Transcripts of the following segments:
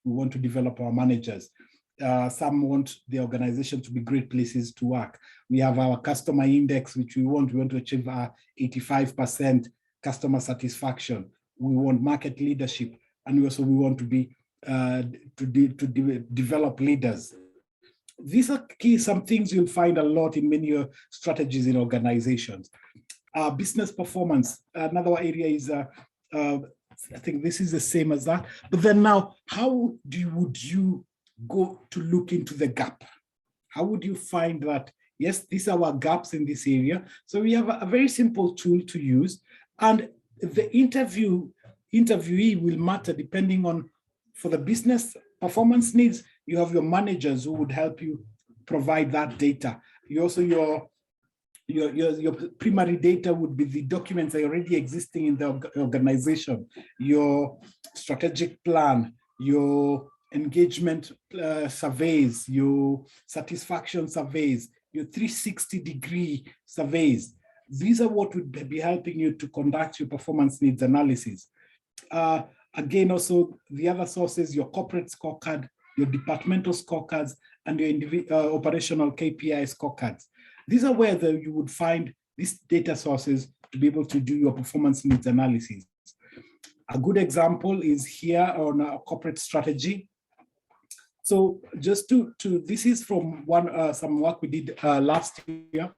we want to develop our managers. Some want the organization to be great places to work. We have our customer index, which we want to achieve 85% customer satisfaction. We want market leadership, and we want to be develop leaders. These are some things you'll find a lot in many strategies in organizations. Business performance, another area is, I think this is the same as that. But then now, how would you go to look into the gap? How would you find that, yes, these are our gaps in this area? So we have a very simple tool to use, and the interviewee will matter depending on, for the business performance needs, you have your managers who would help you provide that data. You also, your primary data would be the documents that are already existing in the organization, your strategic plan, your engagement surveys, your satisfaction surveys, your 360-degree surveys. These are what would be helping you to conduct your performance needs analysis. Again, also the other sources, your corporate scorecard, your departmental scorecards, and your operational KPI scorecards. These are where you would find these data sources to be able to do your performance needs analysis. A good example is here on our corporate strategy. So just this is from some work we did last year.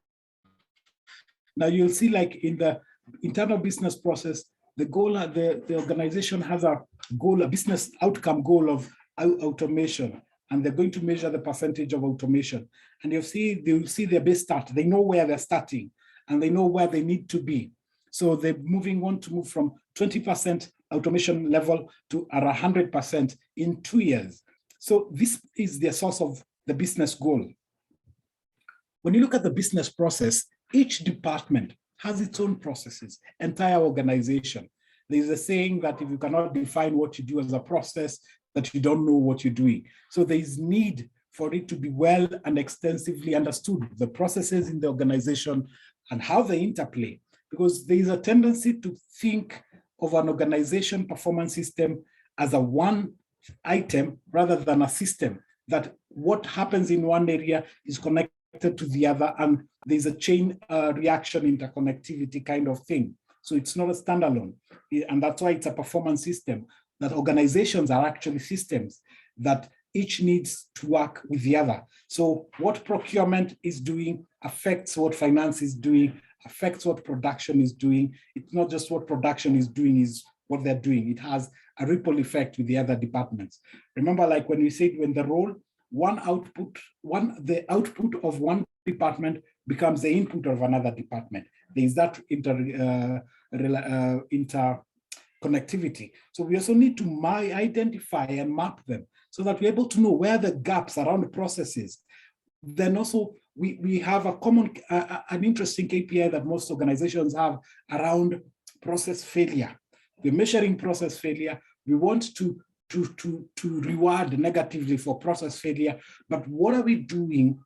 Now you'll see, like in the internal business process, the goal, the organization has a goal, a business outcome goal of automation, and they're going to measure the percentage of automation. And they will see their base start. They know where they're starting, and they know where they need to be. So they're move from 20% automation level to 100% in 2 years. So this is the source of the business goal. When you look at the business process, each department has its own processes, entire organization. There's a saying that if you cannot define what you do as a process, that you don't know what you're doing. So there's need for it to be well and extensively understood, the processes in the organization and how they interplay, because there is a tendency to think of an organization performance system as a one item rather than a system, that what happens in one area is connected to the other, and there's a chain reaction interconnectivity kind of thing. So it's not a standalone, and that's why it's a performance system, that organizations are actually systems that each needs to work with the other. So what procurement is doing affects what finance is doing, affects what production is doing. It's not just what production is doing, is what they're doing. It has a ripple effect with the other departments. Remember, like when we said, when the role, the output of one department becomes the input of another department. There is that interconnectivity. So we also need to identify and map them so that we're able to know where the gaps around the processes. Then also we have a common, an interesting KPI that most organizations have around process failure. We're measuring process failure. We want to reward negatively for process failure, but what are we doing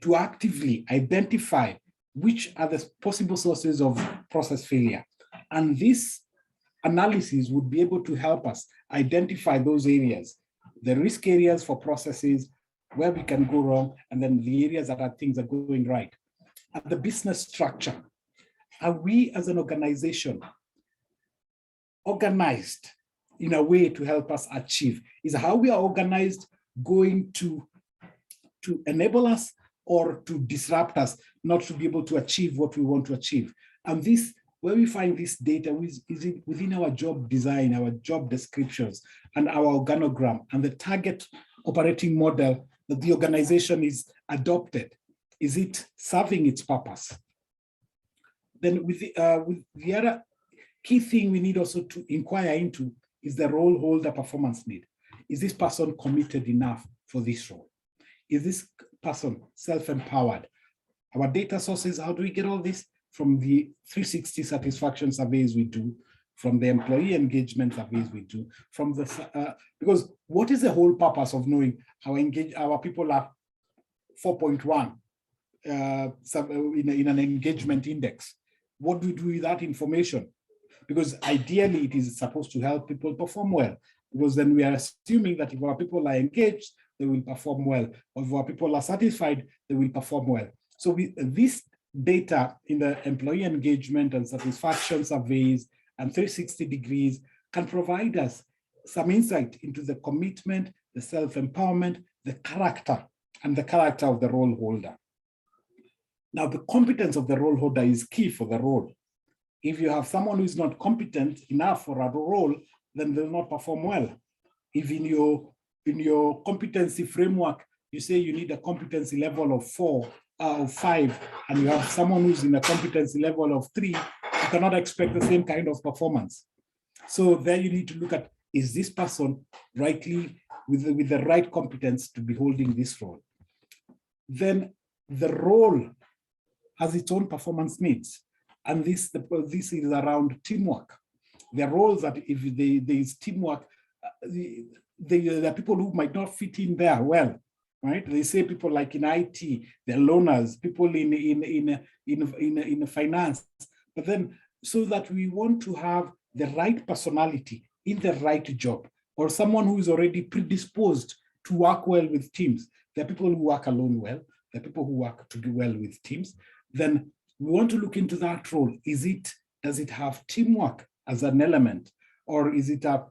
to actively identify which are the possible sources of process failure? And this analysis would be able to help us identify those areas, the risk areas for processes, where we can go wrong, and then the areas that are things are going right. At the business structure, are we as an organization organized in a way to help us achieve? Is how we are organized going to enable us or to disrupt us, not to be able to achieve what we want to achieve? And this, where we find this data is it within our job design, our job descriptions, and our organogram, and the target operating model that the organization is adopted. Is it serving its purpose? Then with the other key thing we need also to inquire into is the role holder performance need. Is this person committed enough for this role? Is this person self-empowered? Our data sources, how do we get all this? From the 360 satisfaction surveys we do, from the employee engagement surveys we do, from the, because what is the whole purpose of knowing how engaged our people are? 4.1 in an engagement index. What do we do with that information? Because ideally it is supposed to help people perform well. because then we are assuming that if our people are engaged, they will perform well, or if our people are satisfied, they will perform well. So this data in the employee engagement and satisfaction surveys and 360 degrees can provide us some insight into the commitment, the self-empowerment, the character, and the character of the role holder. Now, the competence of the role holder is key for the role. If you have someone who is not competent enough for a role, then they'll not perform well. If in your competency framework, you say you need a competency level of 4 or 5, and you have someone who's in a competency level of 3, you cannot expect the same kind of performance. So there you need to look at, is this person rightly with the right competence to be holding this role? Then the role has its own performance needs. And this is around teamwork. There are roles that if there is teamwork, there are people who might not fit in there well, right? They say people like in IT, they're loners, people in finance. But then, so that we want to have the right personality in the right job, or someone who is already predisposed to work well with teams. There are people who work alone well, there are people who work to do well with teams. Then we want to look into that role. Does it have teamwork as an element? Or is it a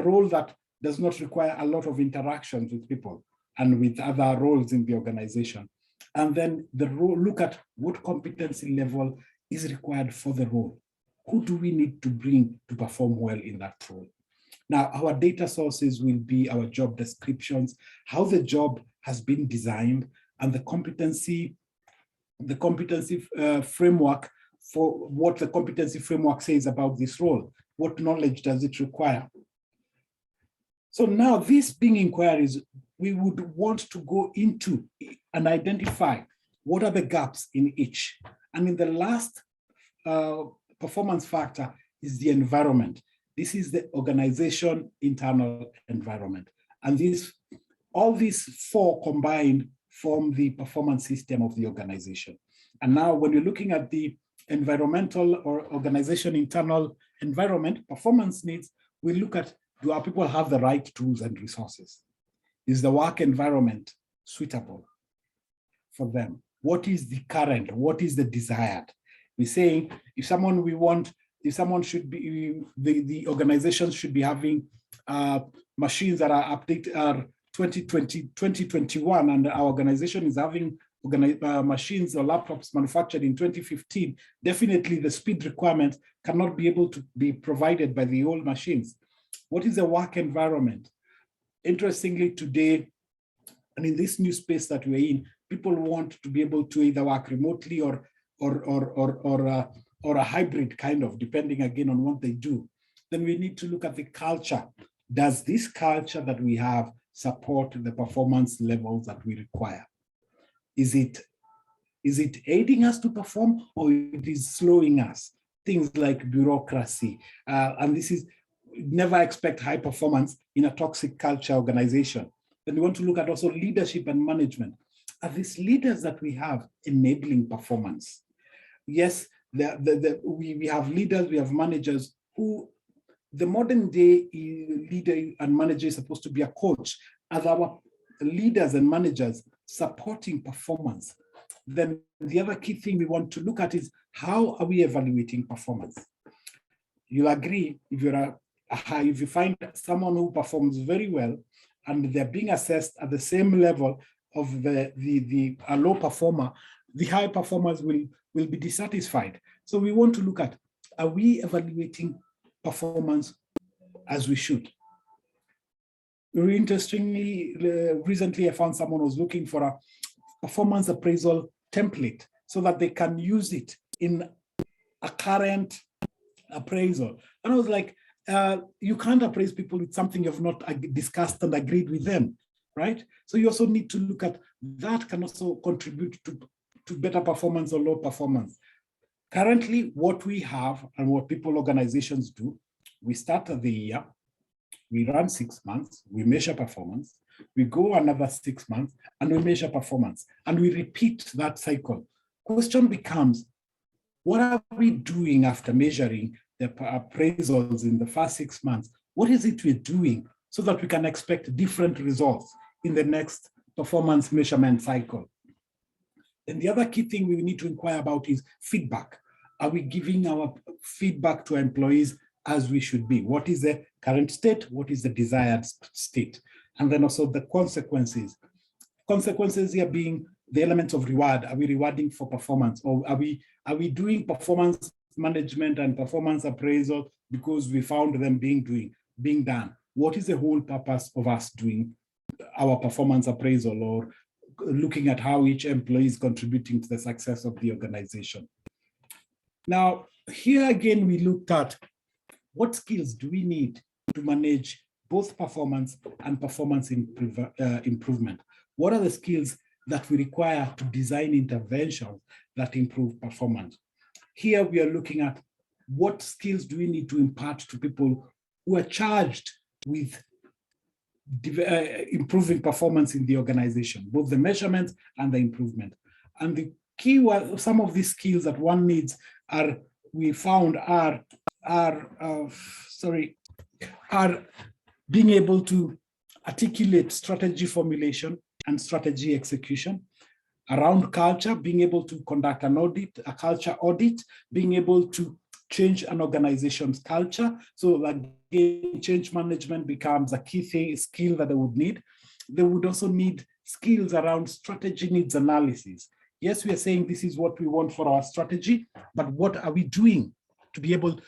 role that does not require a lot of interactions with people and with other roles in the organization? And then the role, look at what competency level is required for the role. Who do we need to bring to perform well in that role? Now, our data sources will be our job descriptions, how the job has been designed, and the competency framework, for what the competency framework says about this role. What knowledge does it require? So now, these being inquiries, we would want to go into and identify what are the gaps in each. And in the last performance factor is the environment. This is the organization internal environment. And all these 4 combined form the performance system of the organization. And now when you're looking at the environmental or organization internal environment performance needs, we look at, do our people have the right tools and resources? Is the work environment suitable for them? What is the current? What is the desired? We're saying if someone should be, the organizations should be having machines that are updated, 2021, and our organization is having machines or laptops manufactured in 2015, definitely the speed requirement cannot be able to be provided by the old machines. What is the work environment? Interestingly, today, and in this new space that we're in, people want to be able to either work remotely or a hybrid kind of, depending again on what they do. Then we need to look at the culture. Does this culture that we have support the performance levels that we require? Is it aiding us to perform, or it is slowing us? Things like bureaucracy, and this is, never expect high performance in a toxic culture organization. Then we want to look at also leadership and management. Are these leaders that we have enabling performance? Yes, we have leaders, we have managers who, the modern day leader and manager is supposed to be a coach. As our leaders and managers supporting performance, then the other key thing we want to look at is, how are we evaluating performance? You'll agree, if you find someone who performs very well and they're being assessed at the same level of a low performer, the high performers will be dissatisfied. So we want to look at, are we evaluating performance as we should? Very interestingly, recently I found someone was looking for a performance appraisal template so that they can use it in a current appraisal. And I was like, you can't appraise people with something you've not discussed and agreed with them, right? So you also need to look at that, can also contribute to better performance or low performance. Currently, what we have and what organizations do, we start the year, we run 6 months, we measure performance, we go another 6 months and we measure performance, and we repeat that cycle. Question becomes, what are we doing after measuring the appraisals in the first 6 months? what is it we're doing so that we can expect different results in the next performance measurement cycle. And the other key thing we need to inquire about is feedback. Are we giving our feedback to our employees as we should be? What is the current state? What is the desired state? And then also the consequences. Consequences here being the elements of reward. Are we rewarding for performance, or are we doing performance management and performance appraisal because we found them being done? What is the whole purpose of us doing our performance appraisal, or looking at how each employee is contributing to the success of the organization? Now, here again, we looked at what skills do we need to manage both performance and performance improvement. What are the skills that we require to design interventions that improve performance? Here we are looking at what skills do we need to impart to people who are charged with improving performance in the organization, both the measurement and the improvement. And the key, some of these skills that one needs are being able to articulate strategy formulation and strategy execution. Around culture, being able to conduct an audit, a culture audit, being able to change an organization's culture. So again, change management becomes a key skill that they would need. They would also need skills around strategy needs analysis. Yes, we are saying this is what we want for our strategy, but what are we doing to be able,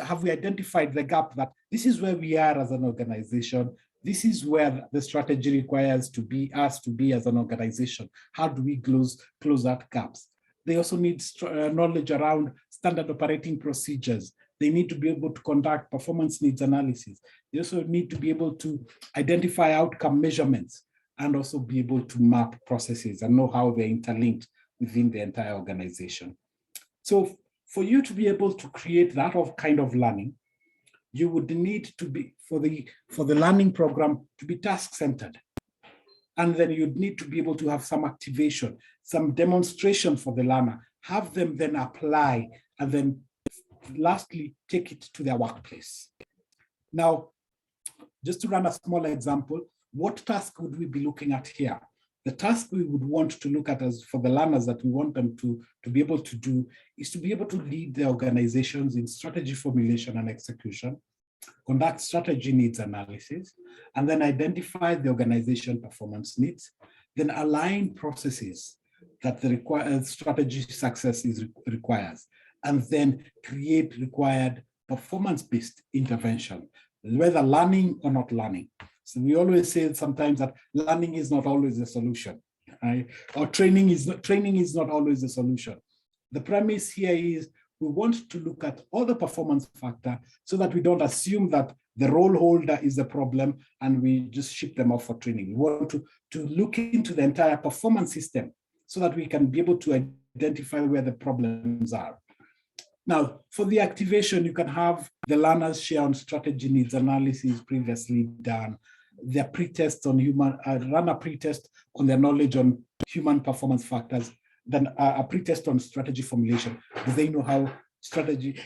have we identified the gap that this is where we are as an organization? This is where the strategy requires us to be as an organization. How do we close that gaps? They also need knowledge around standard operating procedures. They need to be able to conduct performance needs analysis. They also need to be able to identify outcome measurements and also be able to map processes and know how they're interlinked within the entire organization. So for you to be able to create that kind of learning, you would need to be, for the learning program, to be task-centered. And then you'd need to be able to have some activation, some demonstration for the learner, have them then apply, and then lastly, take it to their workplace. Now, just to run a small example, what task would we be looking at here? The task we would want to look at as for the learners that we want them to be able to do is to be able to lead the organizations in strategy formulation and execution, conduct strategy needs analysis, and then identify the organization performance needs, then align processes that the required strategy success requires, and then create required performance-based intervention, whether learning or not learning. So we always say sometimes that learning is not always the solution, right? Or training is not always the solution. The premise here is we want to look at all the performance factors so that we don't assume that the role holder is the problem and we just ship them off for training. We want to look into the entire performance system so that we can be able to identify where the problems are. Now, for the activation, you can have the learners share on strategy needs analysis previously done, their pretest on run a pretest on their knowledge on human performance factors, then a pretest on strategy formulation. Do they know how strategy,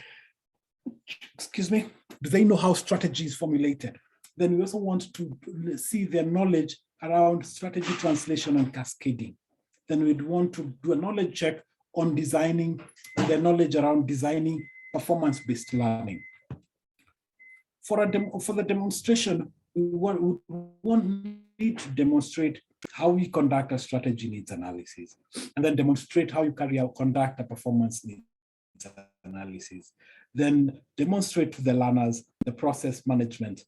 do they know how strategy is formulated? Then we also want to see their knowledge around strategy translation and cascading. Then we'd want to do a knowledge check on designing, their knowledge around designing performance-based learning. For the demonstration, we need to demonstrate how we conduct a strategy needs analysis, and then demonstrate how you conduct a performance needs analysis. Then demonstrate to the learners the process management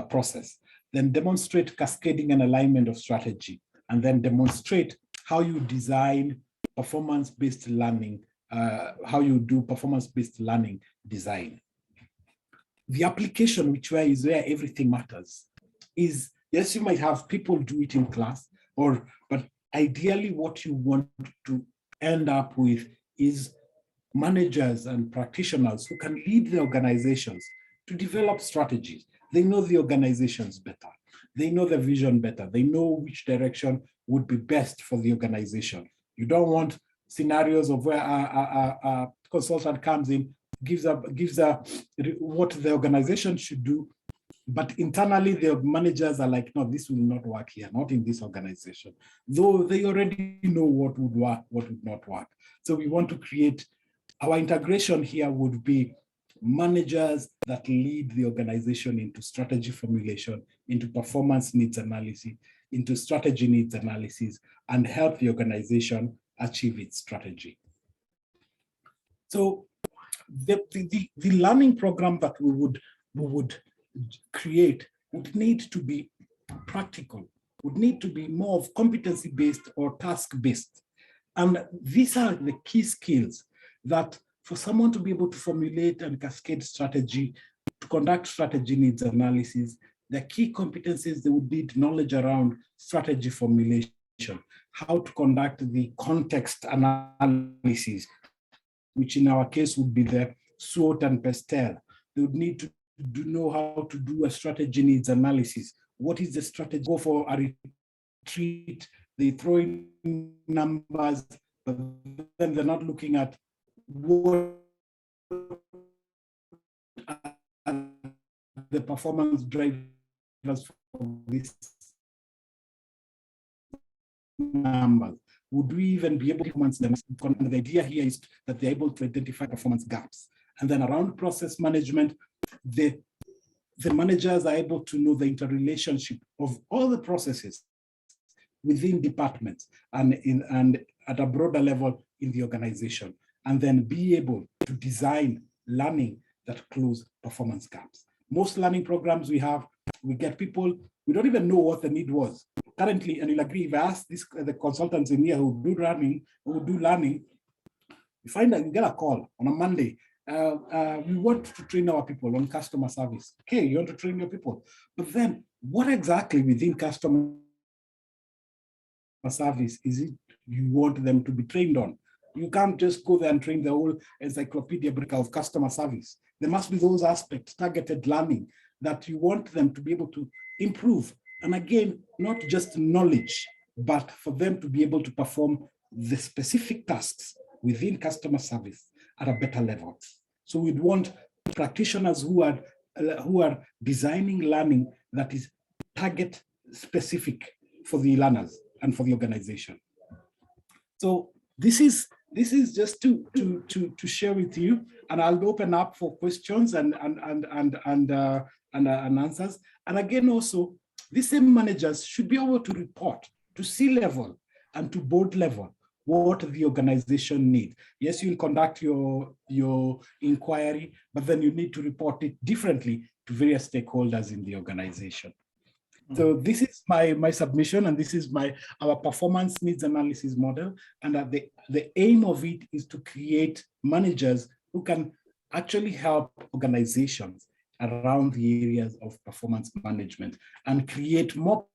process. Then demonstrate cascading and alignment of strategy, and then demonstrate how you design performance-based learning, how you do performance-based learning design. The application, which is where everything matters, is, yes, you might have people do it in class, but ideally what you want to end up with is managers and practitioners who can lead the organizations to develop strategies. They know the organizations better. They know the vision better. They know which direction would be best for the organization. You don't want scenarios of where a consultant comes in, gives what the organization should do, But internally, the managers are like, no, this will not work here, not in this organization, though they already know what would work, what would not work. So we want to create, our integration here would be managers that lead the organization into strategy formulation, into performance needs analysis, into strategy needs analysis, and help the organization achieve its strategy. So the learning program that we would create would need to be practical, would need to be more of competency-based or task-based. And these are the key skills that for someone to be able to formulate and cascade strategy, to conduct strategy needs analysis, the key competencies, they would need knowledge around strategy formulation, how to conduct the context analysis, which in our case would be the SWOT and PESTEL. They would need to know how to do a strategy needs analysis. What is the strategy? Go for a retreat, they throw in numbers, but then they're not looking at what are the performance drivers for this numbers. Would we even be able to performance them? And the idea here is that they're able to identify performance gaps. And then around process management, the managers are able to know the interrelationship of all the processes within departments and at a broader level in the organization, and then be able to design learning that close performance gaps. Most learning programs we have, we get people, we don't even know what the need was. Currently, and you'll agree, if I ask the consultants in here who do learning, you find that you get a call on a Monday. We want to train our people on customer service. Okay, you want to train your people. But then what exactly within customer service is it you want them to be trained on? You can't just go there and train the whole encyclopedia brick of customer service. There must be those aspects, targeted learning, that you want them to be able to improve. And again, not just knowledge, but for them to be able to perform the specific tasks within customer service at a better level. So we'd want practitioners who are designing learning that is target specific for the learners and for the organization. So this is just to share with you, and I'll open up for questions and answers. And again, also, these same managers should be able to report to C-level and to board level what the organization needs. Yes, you'll conduct your inquiry, but then you need to report it differently to various stakeholders in the organization. So this is my submission, and this is our performance needs analysis model. And the aim of it is to create managers who can actually help organizations around the areas of performance management and create more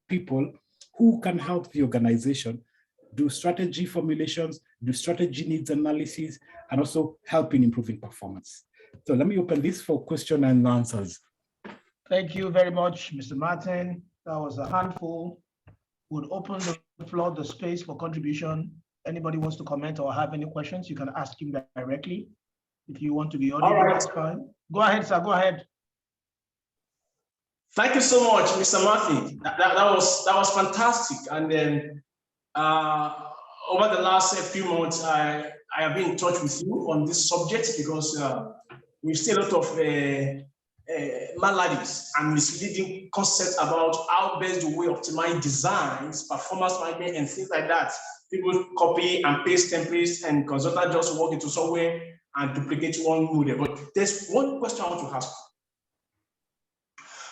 people who can help the organization do strategy formulations, do strategy needs analysis, and also help in improving performance. So let me open this for question and answers. Thank you very much, Mr. Martin. That was a handful. We'll open the floor, the space for contribution. Anybody wants to comment or have any questions, you can ask him directly. If you want to be audible, that's fine. Go ahead, sir, go ahead. Thank you so much, Mr. Martin. That was fantastic. And then over the last few months, I have been in touch with you on this subject because we've seen a lot of maladies and misleading concepts about how best do we optimize designs, performance management, and things like that. People copy and paste templates, and consultants just walk into somewhere and duplicate one model. But there's one question I want to ask.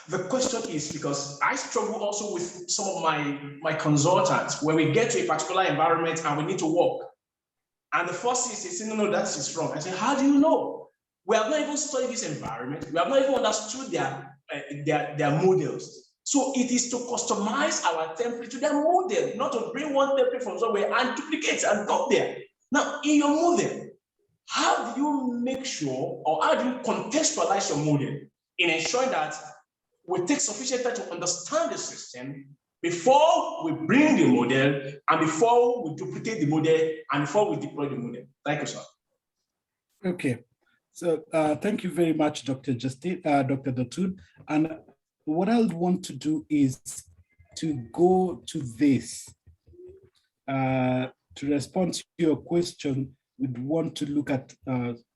The question is, because I struggle also with some of my consultants when we get to a particular environment and we need to work. And the first thing is they say, no, that is wrong. I say, how do you know? We have not even studied this environment. We have not even understood their models. So it is to customize our template to their model, not to bring one template from somewhere and duplicate and come there. Now, in your model, how do you make sure, or how do you contextualize your model in ensuring that we take sufficient time to understand the system before we bring the model and before we duplicate the model and before we deploy the model? Thank you, sir. Okay. So thank you very much, Dr. Dr. Datun. And what I would want to do is to go to this. To respond to your question, we'd want to look at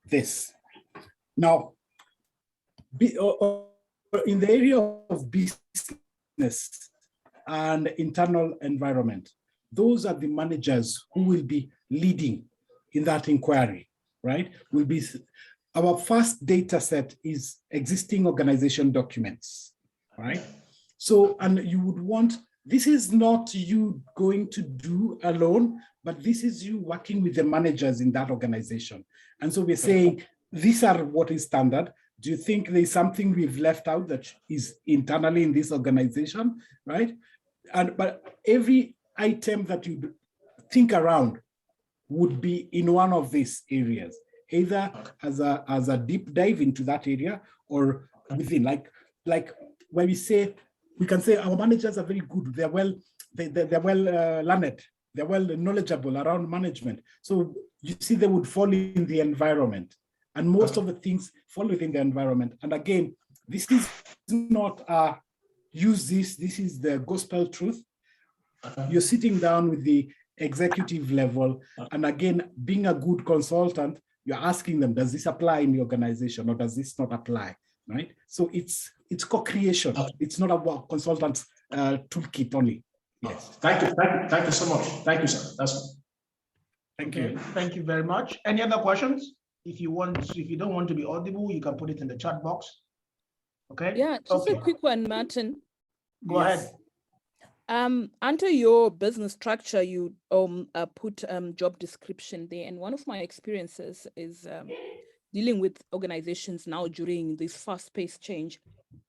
this. Now, in the area of business and internal environment, those are the managers who will be leading in that inquiry, right? Our first data set is existing organization documents, right? So, and you would want, this is not you going to do alone, but this is you working with the managers in that organization. And so we're saying, these are what is standard. Do you think there's something we've left out that is internally in this organization, right? But every item that you think around would be in one of these areas, either as a deep dive into that area or within, like when we say, we can say our managers are very good. They're well learned. They're well knowledgeable around management. So you see, they would fall in the environment, and most of the things fall within the environment. And again, this is not use this. This is the gospel truth. You're sitting down with the executive level, and again, being a good consultant, you're asking them, does this apply in the organization or does this not apply, right? So it's co-creation. It's not about consultants toolkit only. Yes. Thank you so much. Thank you, sir. That's Thank you. Thank you very much. Any other questions? If you don't want to be audible, you can put it in the chat box. Okay. Yeah, just a quick one, Martin. Go ahead. Under your business structure, you put job description there, and one of my experiences is dealing with organizations now during this fast-paced change,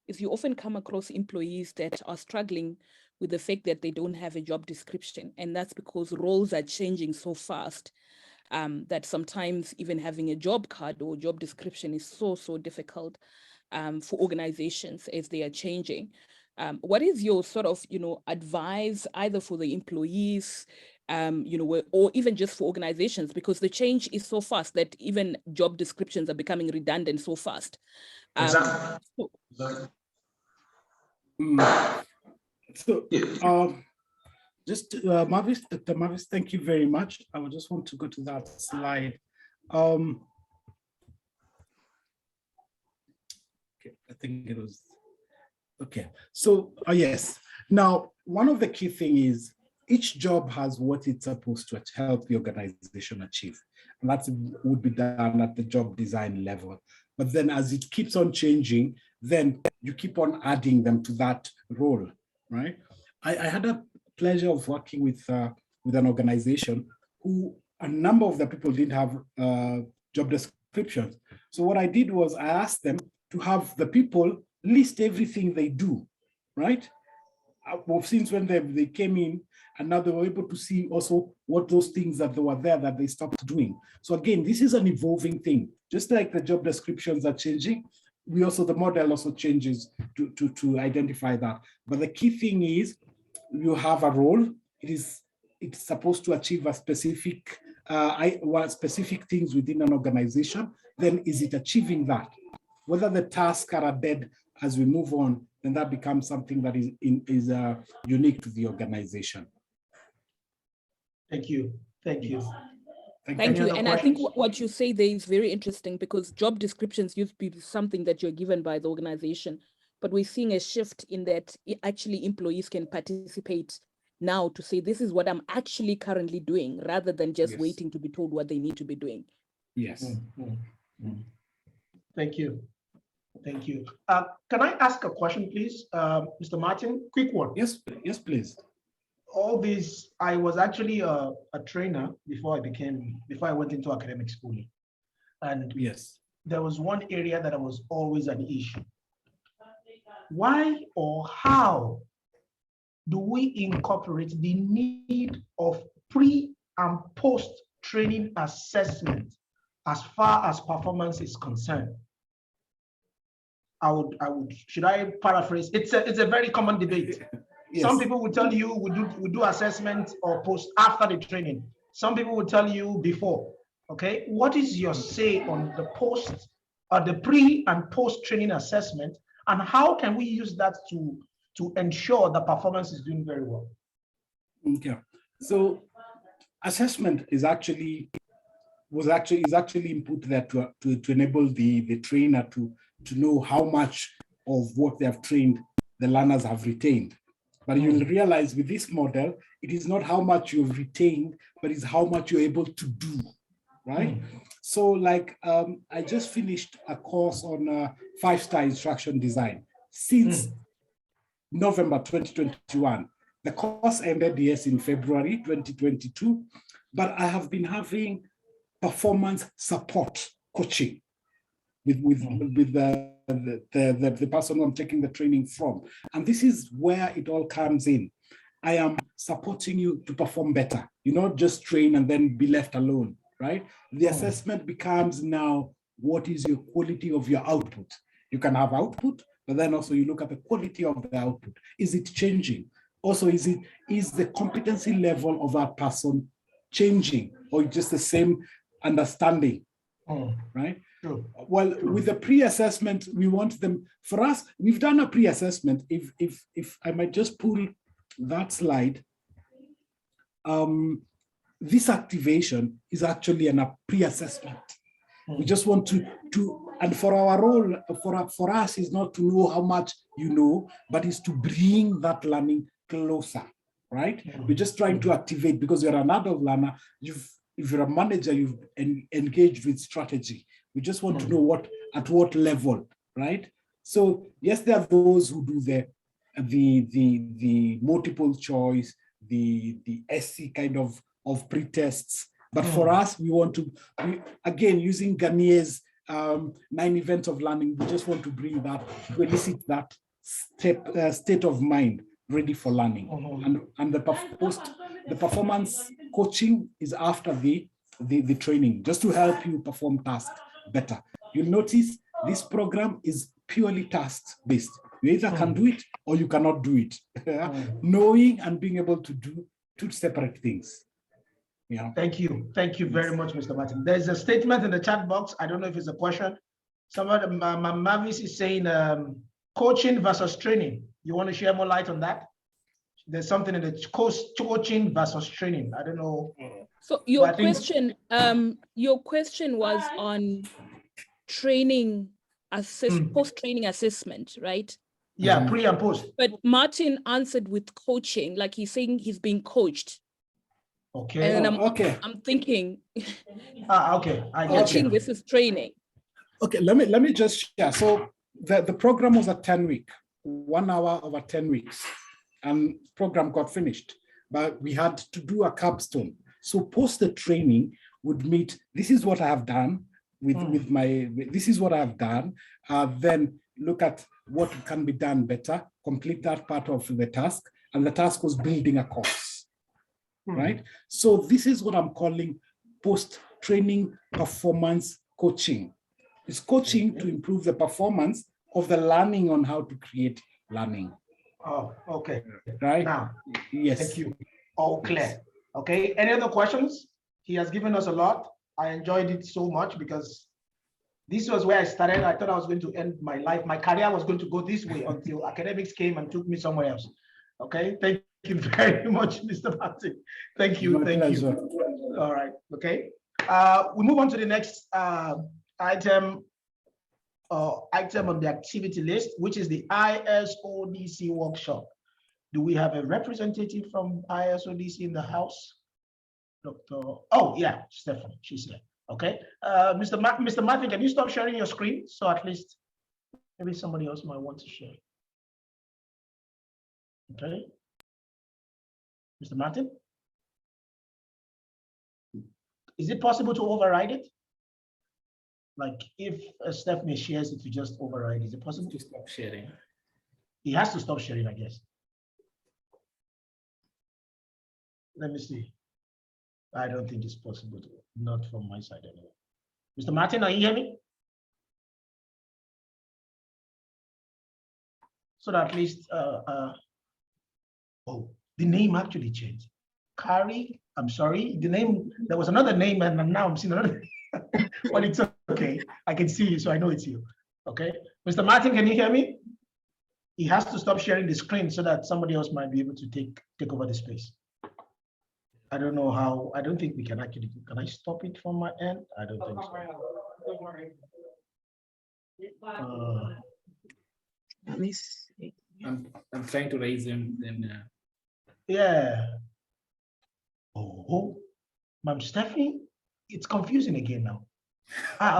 is you often come across employees that are struggling with the fact that they don't have a job description, and that's because roles are changing so fast that sometimes even having a job card or job description is so difficult for organizations as they are changing. What is your sort of, advice either for the employees, or even just for organizations, because the change is so fast that even job descriptions are becoming redundant so fast. exactly. Just Mavis, Dr. Mavis, thank you very much. I would just want to go to that slide. Okay, I think it was, okay. So yes, now one of the key things is each job has what it's supposed to help the organization achieve. And that would be done at the job design level. But then as it keeps on changing, then you keep on adding them to that role, right? I had a pleasure of working with an organization who a number of the people didn't have job descriptions. So what I did was I asked them to have the people list everything they do, right? Since when they came in, and now they were able to see also what those things that they were there that they stopped doing. So again, this is an evolving thing. Just like the job descriptions are changing, the model also changes to identify that. But the key thing is you have a role. It's supposed to achieve a specific things within an organization. Then is it achieving that? Whether the tasks are dead as we move on, then that becomes something that is unique to the organization. Thank you. Thank you. Thank you. And I think what you say there is very interesting, because job descriptions used to be something that you're given by the organization, but we're seeing a shift in that actually employees can participate now to say, this is what I'm actually currently doing, rather than just waiting to be told what they need to be doing. Yes. Thank you. Thank you. Can I ask a question, please, Mr. Martin? Quick one. Yes, please. All these, I was actually a trainer before I went into academic schooling. And yes, there was one area that was always an issue. Why or how do we incorporate the need of pre and post training assessment as far as performance is concerned? Should I paraphrase? It's a very common debate. Yes. Some people will tell you we do assessment or post after the training. Some people will tell you before. Okay, what is your say on the post the pre and post training assessment, and how can we use that to ensure the performance is doing very well? Okay, so assessment is actually input there to enable the trainer to know how much of what they have trained the learners have retained. But you'll realize with this model, it is not how much you've retained, but it's how much you're able to do, right? So like I just finished a course on 5-star instruction design since November 2021. The course ended, yes, in February 2022, but I have been having performance support coaching with the person I'm taking the training from. And this is where it all comes in. I am supporting you to perform better. You not just train and then be left alone, right? The assessment becomes now, what is your quality of your output? You can have output, but then also you look at the quality of the output. Is it changing? Also, is the competency level of that person changing, or just the same understanding, right? True. Well, with the pre-assessment, we want them, for us, we've done a pre-assessment. If I might just pull that slide, this activation is actually a pre-assessment. We just want to, and for our role, for us is not to know how much you know, but is to bring that learning closer, right? We're just trying to activate, because you're an adult learner, if you're a manager, you've engaged with strategy. We just want to know at what level, right? So yes, there are those who do the multiple choice, the SC kind of pre-tests. But for us, we want to, again, using Garnier's 9 events of learning, we just want to bring that, to elicit that state of mind ready for learning. And the performance coaching is after the training, just to help you perform tasks better. You'll notice this program is purely task-based. You either can do it or you cannot do it. Knowing and being able to do 2 separate things. Yeah. Thank you very much, Mr. Martin. There's a statement in the chat box. I don't know if it's a question. Somebody, Mavis is saying coaching versus training. You want to share more light on that? There's something in the coaching versus training. I don't know. So your question was on training post-training assessment, right? Yeah, pre and post. But Martin answered with coaching, like he's saying he's being coached. Okay. And I'm thinking, okay. Coaching versus training. Okay, let me just share. So the program was a 10-week, 1 hour over 10 weeks, and program got finished. But we had to do a capstone. So post the training would meet. This is what I have done with my. This is what I have done. Then look at what can be done better. Complete that part of the task, and the task was building a course. Right? So this is what I'm calling post-training performance coaching. It's coaching to improve the performance of the learning on how to create learning. Oh, okay. Right? Now, yes. Thank you. All clear. Okay. Any other questions? He has given us a lot. I enjoyed it so much because this was where I started. I thought I was going to end my life. My career was going to go this way until academics came and took me somewhere else. Okay. Thank you very much, Mr. Martin. Thank you. Thank you. All right. Okay. We move on to the next item on the activity list, which is the ISODC workshop. Do we have a representative from ISODC in the house? Oh yeah, Stephanie, she's here. Okay. Mr. Martin, can you stop sharing your screen? So at least maybe somebody else might want to share. Okay. Mr. Martin? Is it possible to override it? Like if Stephanie shares it, to just override, is it possible to stop sharing? He has to stop sharing, I guess. Let me see. I don't think it's possible to, not from my side anyway. Mr. Martin, are you hearing me? So that at least, oh, the name actually changed. Carrie, I'm sorry, the name, there was another name and now I'm seeing another. But it's okay. I can see you, so I know it's you. Okay. Mr. Martin, can you hear me? He has to stop sharing the screen so that somebody else might be able to take over the space. I don't know how. I don't think we can actually. Can I stop it from my end? I don't think so. Don't worry. Let me see. I'm trying to raise them. Then Yeah. Oh, Ma'am Stephanie, it's confusing again now.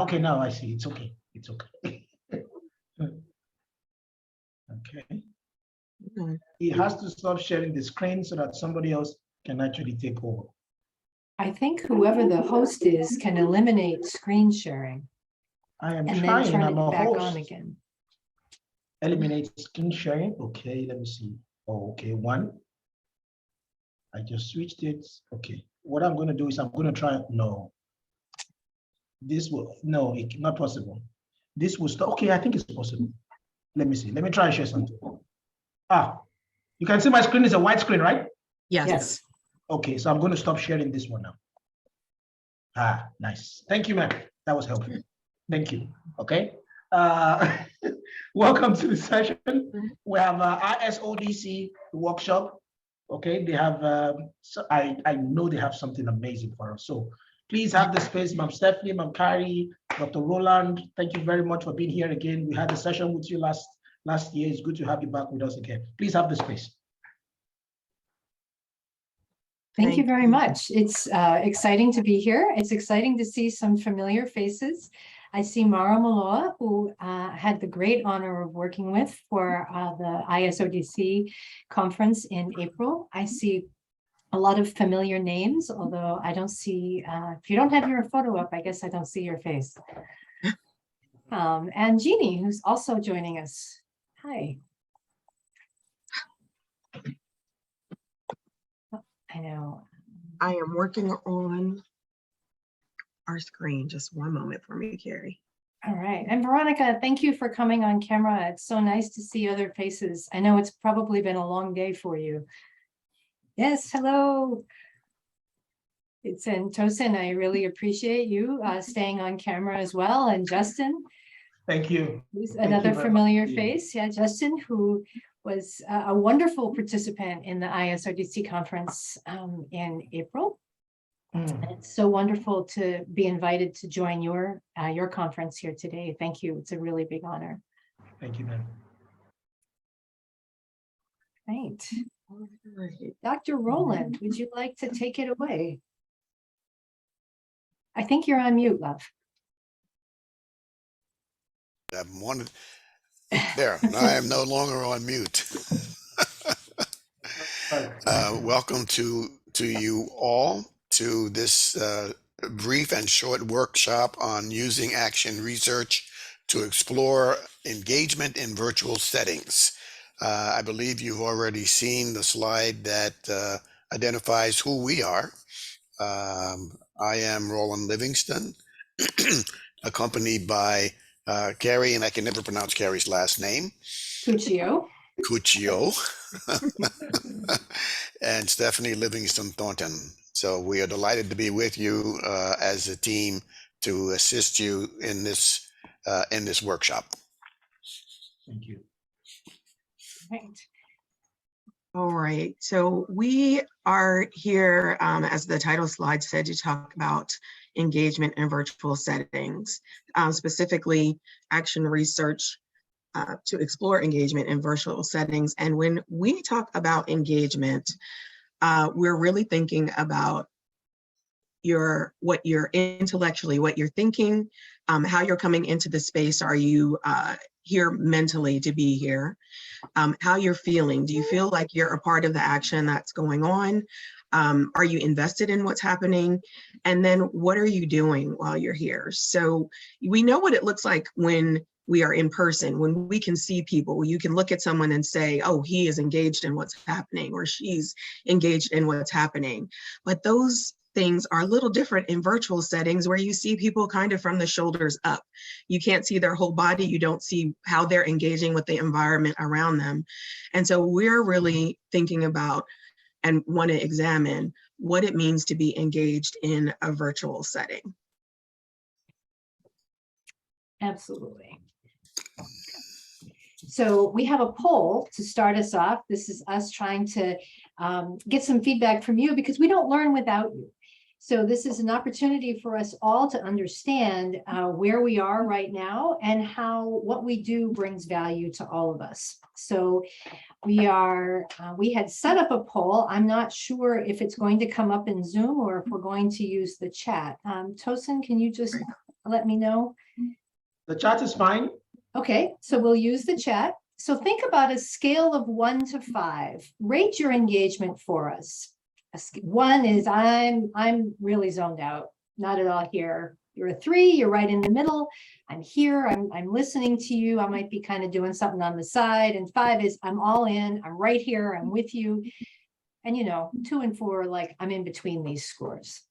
Okay, now I see. It's okay. It's okay. Okay. He has to stop sharing the screen so that somebody else can actually take over. I think whoever the host is can eliminate screen sharing I am and then trying. turn I'm it a back host. on again. Eliminate screen sharing. Okay, let me see. Oh, okay, one. I just switched it. Okay. What I'm going to do is I'm going to try. No. This will, no, not possible. This will stop. Okay, I think it's possible. Let me see. Let me try and share something. You can see my screen is a white screen, right? Yes. Okay, so I'm going to stop sharing this one now. Nice. Thank you, ma'am. That was helpful. Thank you. Okay. Welcome to the session. We have ISODC workshop. Okay, they have, I know they have something amazing for us. So please have the space, Ma'am Stephanie, Ma'am Carrie, Dr. Roland. Thank you very much for being here again. We had a session with you last year. It's good to have you back with us again. Please have the space. Thank you very much. It's exciting to be here. It's exciting to see some familiar faces. I see Mara Maloa, who had the great honor of working with for the ISODC conference in April. I see a lot of familiar names, although I don't see, if you don't have your photo up, I guess I don't see your face. And Jeannie, who's also joining us. Hi. I know. I am working on our screen. Just one moment for me, Carrie. All right. And Veronica, thank you for coming on camera. It's so nice to see other faces. I know it's probably been a long day for you. Yes, hello. It's in Tosin. I really appreciate you staying on camera as well. And Justin. Thank you. Who's Thank another you very familiar much. face. Yeah, Justin, who was a wonderful participant in the ISODC conference in April. And it's so wonderful to be invited to join your conference here today. Thank you. It's a really big honor. Thank you, ma'am. Right. All right. Dr. Roland, would you like to take it away? I think you're on mute, love. There, I am no longer on mute. Welcome to you all to this brief and short workshop on using action research to explore engagement in virtual settings. I believe you've already seen the slide that identifies who we are. I am Roland Livingston, accompanied by Carrie, and I can never pronounce Carrie's last name. Cuccio. And Stephanie Livingston Thornton. So we are delighted to be with you as a team to assist you in this workshop. Thank you. Right. All right. So we are here, as the title slide said, to talk about engagement in virtual settings, specifically action research to explore engagement in virtual settings. And when we talk about engagement, we're really thinking about what you're intellectually, what you're thinking, how you're coming into the space. Are you here mentally to be here? How you're feeling? Do you feel like you're a part of the action that's going on? Are you invested in what's happening? And then what are you doing while you're here? So we know what it looks like when we are in person, when we can see people. You can look at someone and say, oh, he is engaged in what's happening, or she's engaged in what's happening. But those things are a little different in virtual settings where you see people kind of from the shoulders up. You can't see their whole body. You don't see how they're engaging with the environment around them. And so we're really thinking about and want to examine what it means to be engaged in a virtual setting. Absolutely. So we have a poll to start us off. This is us trying to get some feedback from you because we don't learn without you. So this is an opportunity for us all to understand where we are right now and how what we do brings value to all of us. So we had set up a poll. I'm not sure if it's going to come up in Zoom or if we're going to use the chat. Tosin, can you just let me know? The chat is fine. Okay, so we'll use the chat. So think about a scale of 1 to 5. Rate your engagement for us. 1 is I'm really zoned out, not at all here. You're a 3, you're right in the middle. I'm here, I'm listening to you. I might be kind of doing something on the side. And 5 is I'm all in, I'm right here, I'm with you. And 2 and 4 are like I'm in between these scores.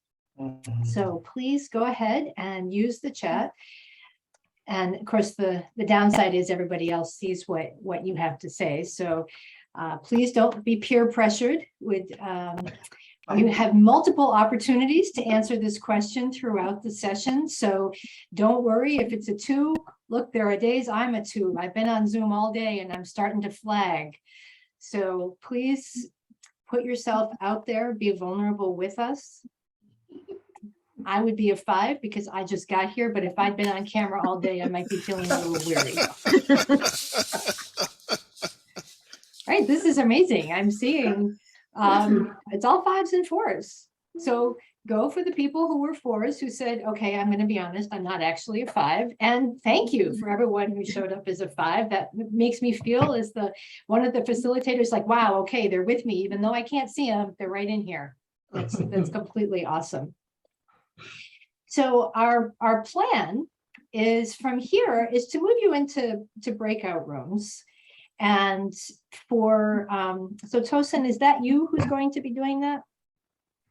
So please go ahead and use the chat. And of course, the downside is everybody else sees what you have to say. So please don't be peer pressured. You have multiple opportunities to answer this question throughout the session. So don't worry if it's a 2. Look, there are days I'm a 2. I've been on Zoom all day and I'm starting to flag. So please put yourself out there, be vulnerable with us. I would be a 5 because I just got here, but if I'd been on camera all day, I might be feeling a little weary. Right, this is amazing. I'm seeing it's all 5s and 4s. So go for the people who were 4s who said, okay, I'm going to be honest, I'm not actually a 5. And thank you for everyone who showed up as a 5. That makes me feel as one of the facilitators like, wow, okay, they're with me, even though I can't see them, they're right in here. That's completely awesome. So our plan is from here is to move you into breakout rooms. And so Tosin, is that you who's going to be doing that?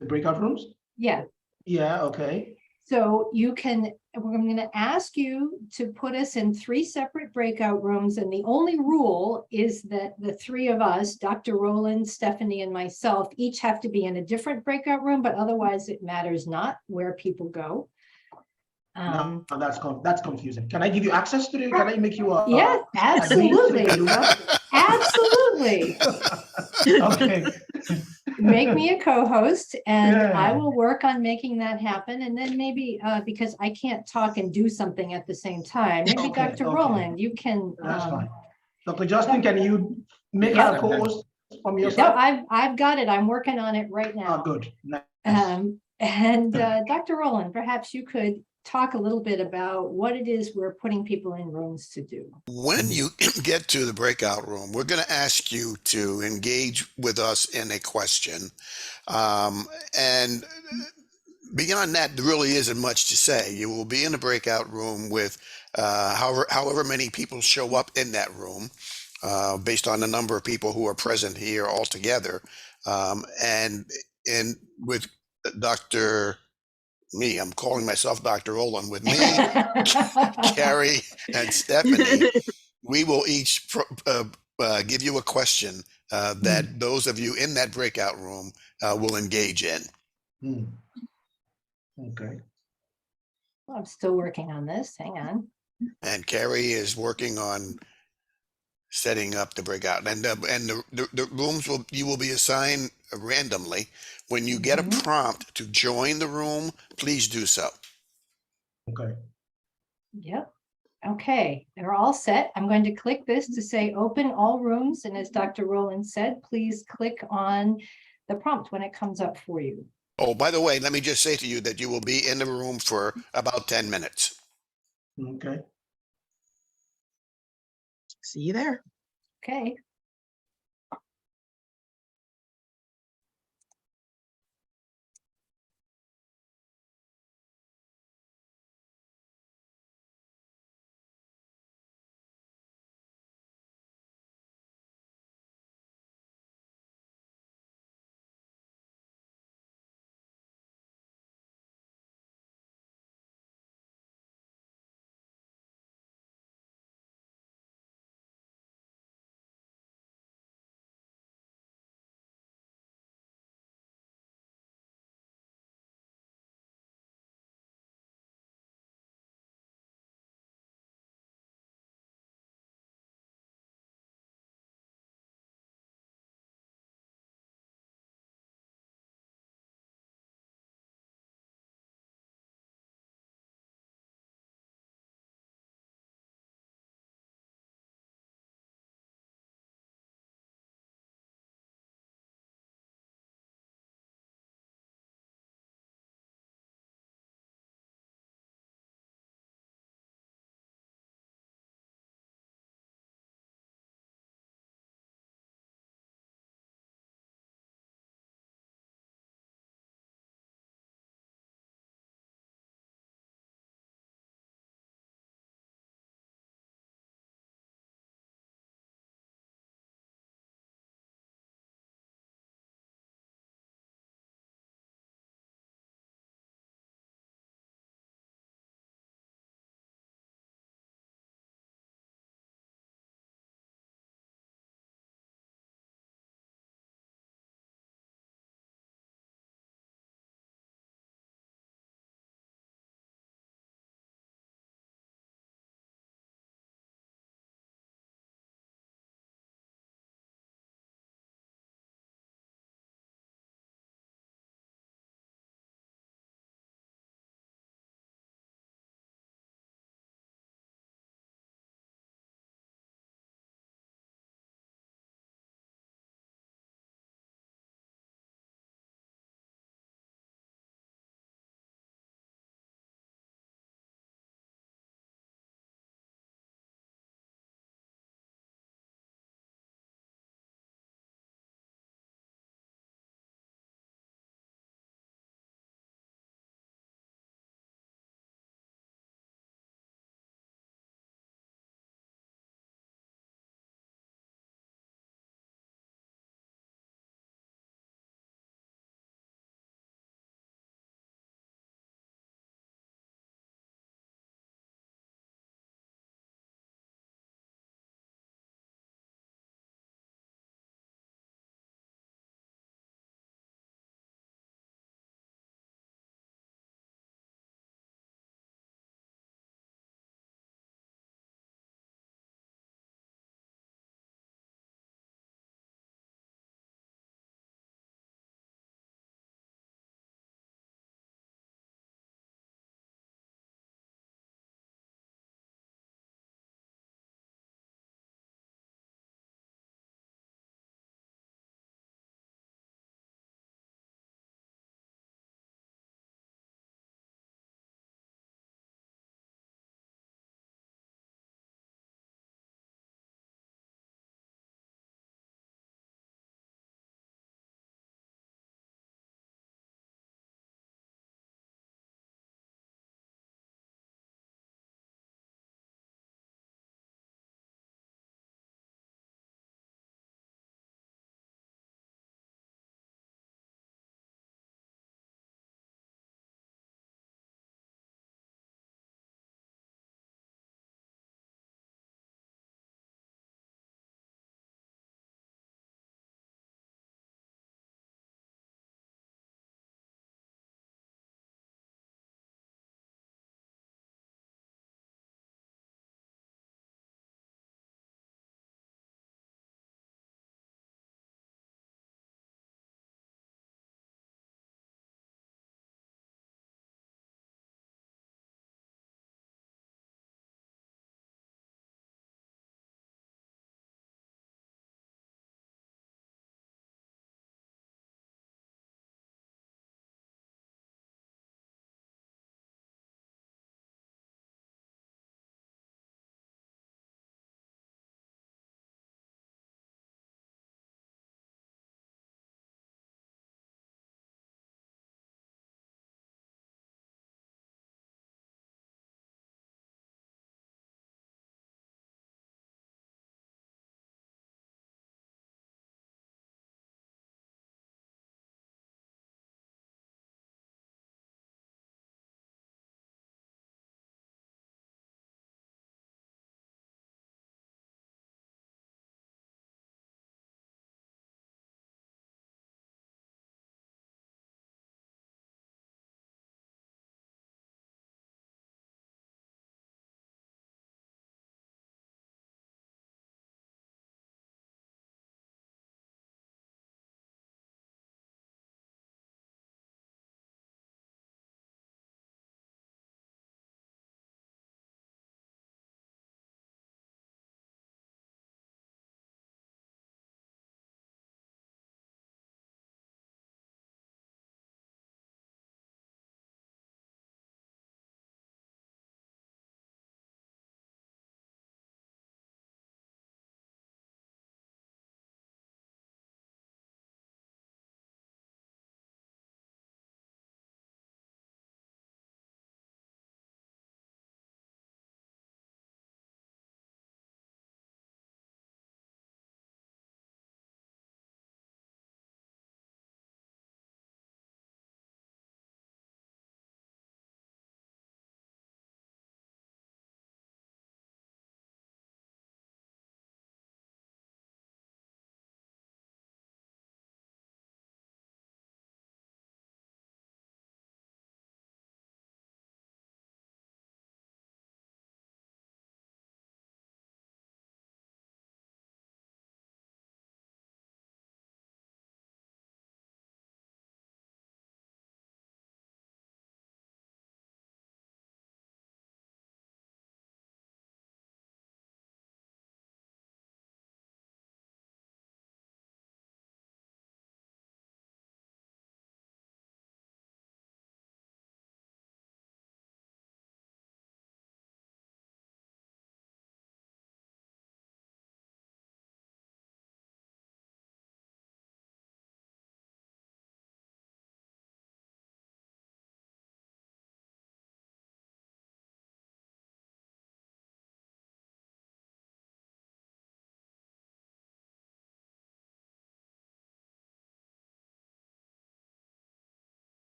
The breakout rooms? Yeah. Yeah, okay. So I'm going to ask you to put us in 3 separate breakout rooms. And the only rule is that the 3 of us, Dr. Rowland, Stephanie, and myself, each have to be in a different breakout room, but otherwise it matters not where people go. No, that's confusing. Can I give you access to it? Can I make you a yes, absolutely. Absolutely. Okay. Make me a co-host and I will work on making that happen. And then maybe because I can't talk and do something at the same time, maybe Dr. Rowland, you can. That's fine. Dr. Justin, can you make her a co-host from your No, side? I've got it. I'm working on it right now. Oh, good. Nice. And Dr. Rowland, perhaps you could talk a little bit about what it is we're putting people in rooms to do. When you get to the breakout room, we're going to ask you to engage with us in a question. And beyond that, there really isn't much to say. You will be in a breakout room with however many people show up in that room, based on the number of people who are present here altogether. And with I'm calling myself Dr. Olin, with me, Carrie, and Stephanie, we will each give you a question that those of you in that breakout room will engage in. Okay. Well, I'm still working on this. Hang on. And Carrie is working on setting up the breakout, and the rooms you will be assigned randomly. When you get a prompt to join the room, please do so. Okay. Yep. Okay, they're all set. I'm going to click this to say open all rooms. And as Dr. Rowland said, please click on the prompt when it comes up for you. Oh, by the way, let me just say to you that you will be in the room for about 10 minutes. Okay. See you there. Okay.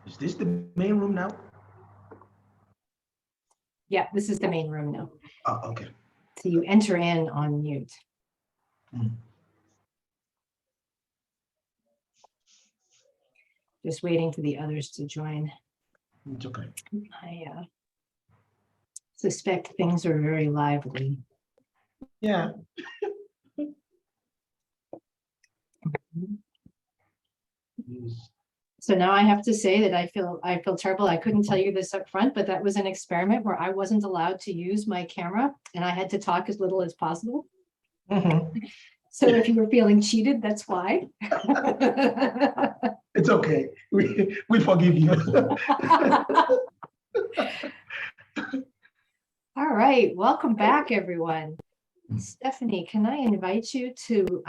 Is this the main room now? Yeah, this is the main room now. Oh, okay. So you enter in on mute. Hmm. Just waiting for the others to join. It's okay. I suspect things are very lively. Yeah. So now I have to say that I feel terrible. I couldn't tell you this up front, but that was an experiment where I wasn't allowed to use my camera and I had to talk as little as possible. Mhm. So if you were feeling cheated, that's why. It's okay. We forgive you. All right, welcome back, everyone. Stephanie, can I invite you to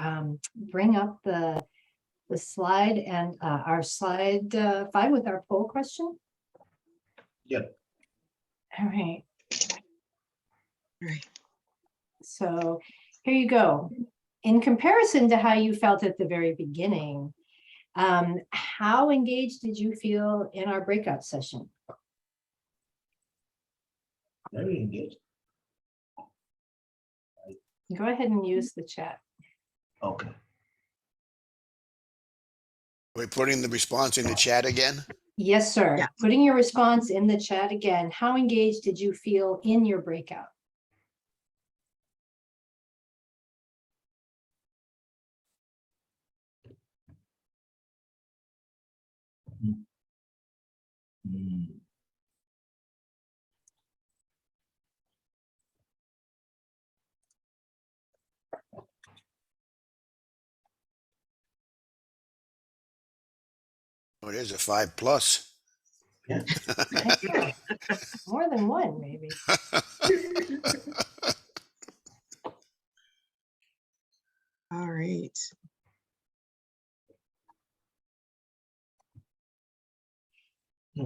bring up the slide and our slide 5 with our poll question? Yep. All right. Right. So here you go. In comparison to how you felt at the very beginning, how engaged did you feel in our breakout session? Very engaged. Go ahead and use the chat. Okay. We're putting the response in the chat again. Yes, sir. Yeah. Putting your response in the chat again. How engaged did you feel in your breakout? Mm. Oh, there's a 5+. Yeah. More than one, maybe. All right.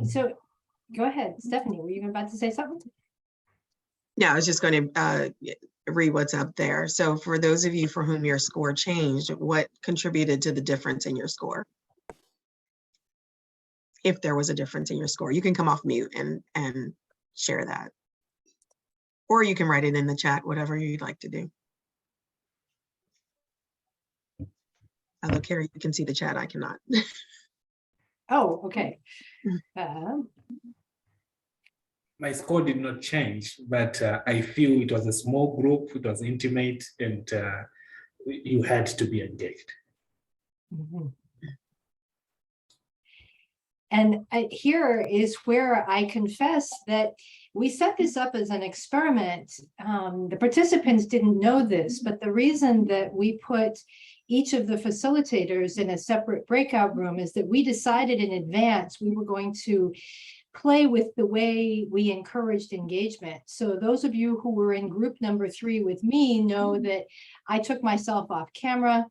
So go ahead, Stephanie, were you about to say something? Yeah, I was just going to read what's up there. So for those of you for whom your score changed, what contributed to the difference in your score? If there was a difference in your score, you can come off mute and share that. Or you can write it in the chat, whatever you'd like to do. Look, Carrie, you can see the chat, I cannot. Oh, okay. My score did not change, but I feel it was a small group, it was intimate, and you had to be engaged. Mhm. And here is where I confess that we set this up as an experiment. The participants didn't know this, but the reason that we put each of the facilitators in a separate breakout room is that we decided in advance we were going to play with the way we encouraged engagement. So those of you who were in group number 3 with me know that I took myself off camera.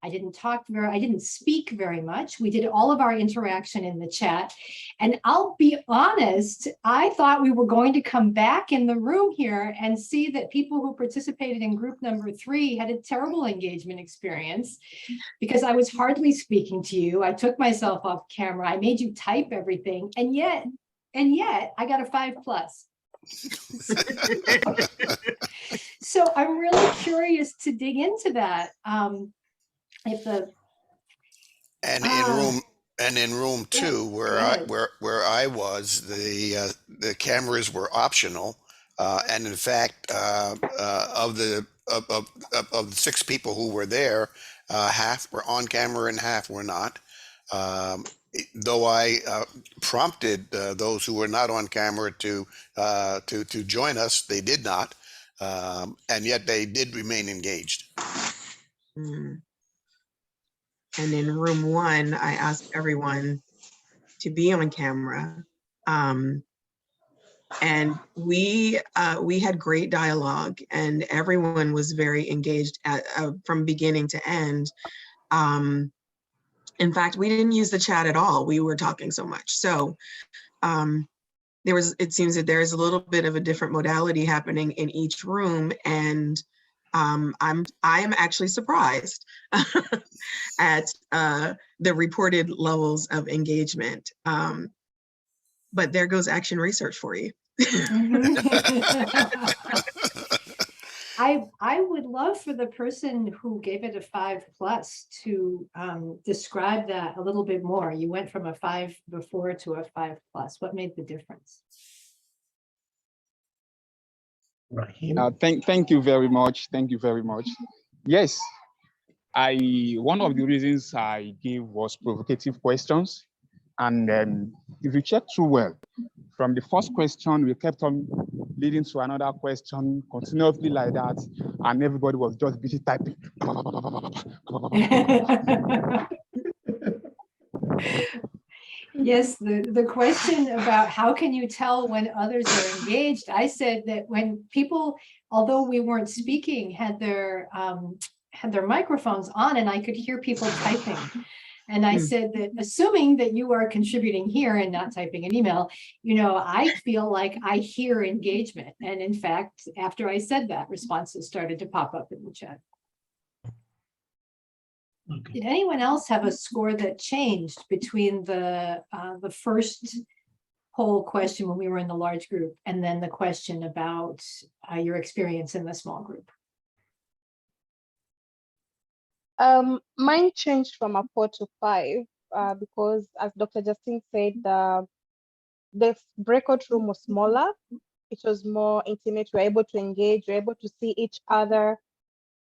I didn't speak very much. We did all of our interaction in the chat. And I'll be honest, I thought we were going to come back in the room here and see that people who participated in group number 3 had a terrible engagement experience because I was hardly speaking to you. I took myself off camera. I made you type everything. And yet I got a 5+. So I'm really curious to dig into that. If the And in room 2, where I was, the cameras were optional, and in fact, of the 6 people who were there, half were on camera and half were not. Though I prompted those who were not on camera to join us, they did not, and yet they did remain engaged. Mm. And in room 1, I asked everyone to be on camera. And we had great dialogue and everyone was very engaged from beginning to end. In fact, we didn't use the chat at all. We were talking so much. So it seems that there's a little bit of a different modality happening in each room. And I am actually surprised at the reported levels of engagement. But there goes action research for you. I would love for the person who gave it a 5+ to describe that a little bit more. You went from a 5 before to a 5+. What made the difference? Rahim. Thank you very much. Thank you very much. Yes, one of the reasons I gave was provocative questions. And then if you check through well, from the first question, we kept on leading to another question continuously like that. And everybody was just busy typing. Yes, the question about how can you tell when others are engaged, I said that when people, although we weren't speaking, had their microphones on and I could hear people typing. And I said that assuming that you are contributing here and not typing an email, I feel like I hear engagement. And in fact, after I said that, responses started to pop up in the chat. Okay. Did anyone else have a score that changed between the first poll question when we were in the large group and then the question about your experience in the small group? Mine changed from a 4 to 5 because, as Dr. Justine said, the breakout room was smaller. It was more intimate. We were able to engage. We were able to see each other.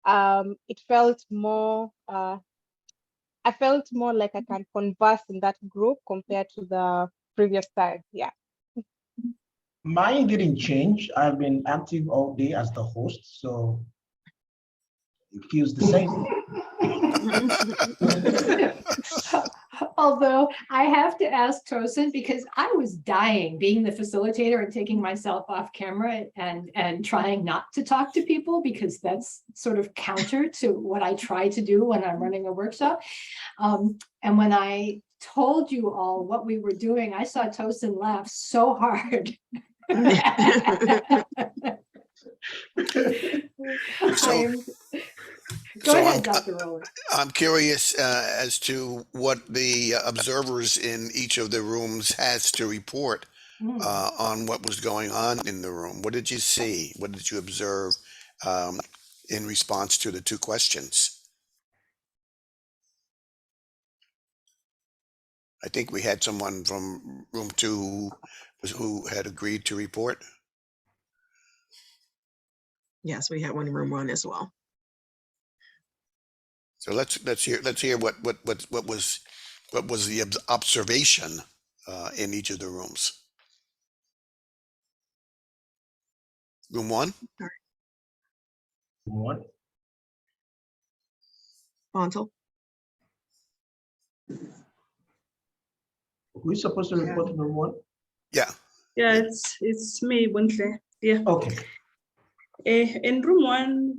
It felt more. I felt more like I can converse in that group compared to the previous time. Yeah. Mine didn't change. I've been active all day as the host, so it feels the same. Although I have to ask Tosin, because I was dying being the facilitator and taking myself off camera and trying not to talk to people, because that's sort of counter to what I try to do when I'm running a workshop. And when I told you all what we were doing, I saw Tosin laugh so hard. Go ahead, Dr. Rowland. I'm curious as to what the observers in each of the rooms has to report on what was going on in the room. What did you see? What did you observe in response to the 2 questions? I think we had someone from room 2 who had agreed to report. Yes, we had one in room 1 as well. So let's hear what was the observation in each of the rooms. Room 1. What? Fontel. Who's supposed to report to room 1? Yeah. Yeah, it's me, Buntle. Yeah. Okay. In room 1,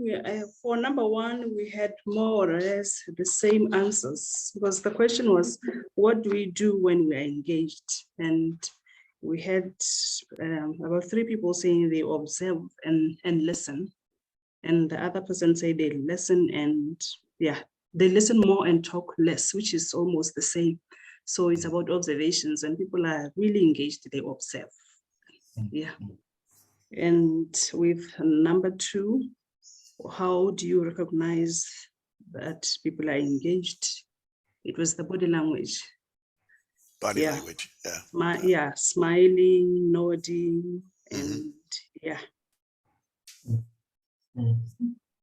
for number 1, we had more or less the same answers, because the question was, what do we do when we are engaged? And we had about 3 people saying they observe and listen. And the other person said they listen and they listen more and talk less, which is almost the same. So it's about observations, and people are really engaged, they observe. Yeah. And with number 2, how do you recognize that people are engaged? It was the body language. Body language, yeah. Smiling, nodding, and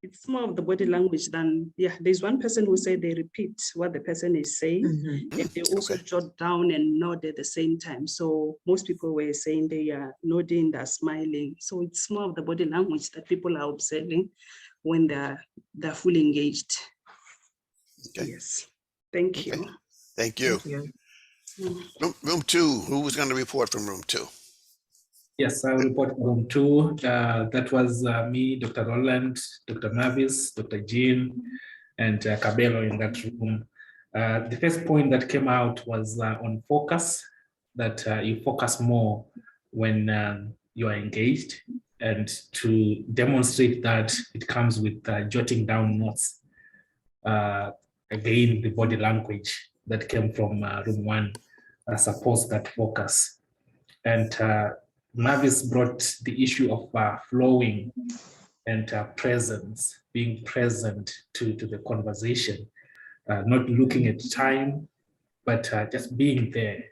it's more of the body language than, there's one person who said they repeat what the person is saying, and they also jot down and nod at the same time. So most people were saying they are nodding, they're smiling. So it's more of the body language that people are observing when they're fully engaged. Okay. Yes. Thank you. Thank you. Room 2, who was going to report from room 2? Yes, I will report from room 2. That was me, Dr. Rowland, Dr. Mavis, Dr. Jean, and Cabello in that room. The first point that came out was on focus, that you focus more when you are engaged, and to demonstrate that it comes with jotting down notes. Again, the body language that came from room 1 supports that focus. And Mavis brought the issue of flowing and presence, being present to the conversation, not looking at time, but just being there.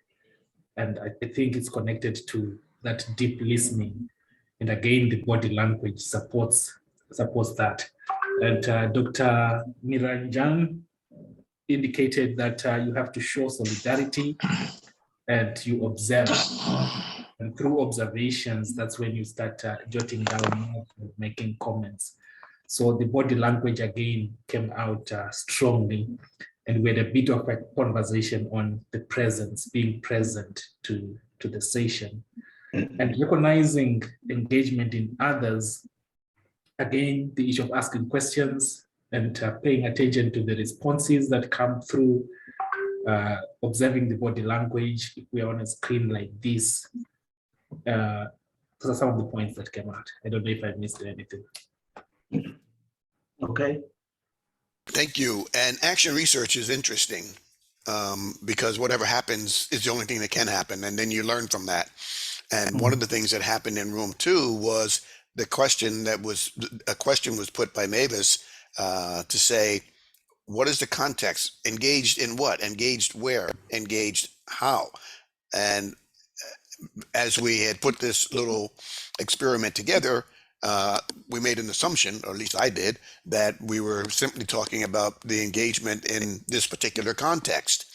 And I think it's connected to that deep listening. And again, the body language supports that. And Dr. Niranjan indicated that you have to show solidarity and you observe. And through observations, that's when you start jotting down notes, making comments. So the body language again came out strongly, and we had a bit of a conversation on the presence, being present to the session, and recognizing engagement in others. Again, the issue of asking questions and paying attention to the responses that come through, observing the body language. If we are on a screen like this, those are some of the points that came out. I don't know if I missed anything. Okay. Thank you. And action research is interesting because whatever happens is the only thing that can happen. And then you learn from that. And one of the things that happened in room 2 was a question was put by Mavis to say, what is the context? Engaged in what? Engaged where? Engaged how? And as we had put this little experiment together, we made an assumption, or at least I did, that we were simply talking about the engagement in this particular context.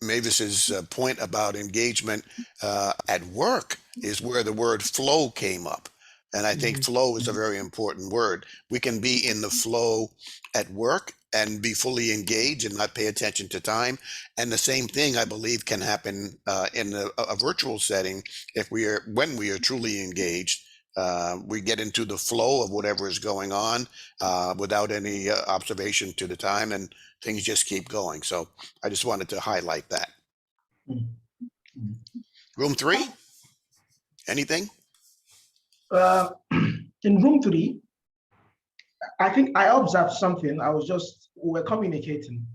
Mavis's point about engagement at work is where the word flow came up. And I think flow is a very important word. We can be in the flow at work and be fully engaged and not pay attention to time. And the same thing, I believe, can happen in a virtual setting when we are truly engaged. We get into the flow of whatever is going on without any observation to the time, and things just keep going. So I just wanted to highlight that. Room 3, anything? In room 3, I think I observed something. We were communicating,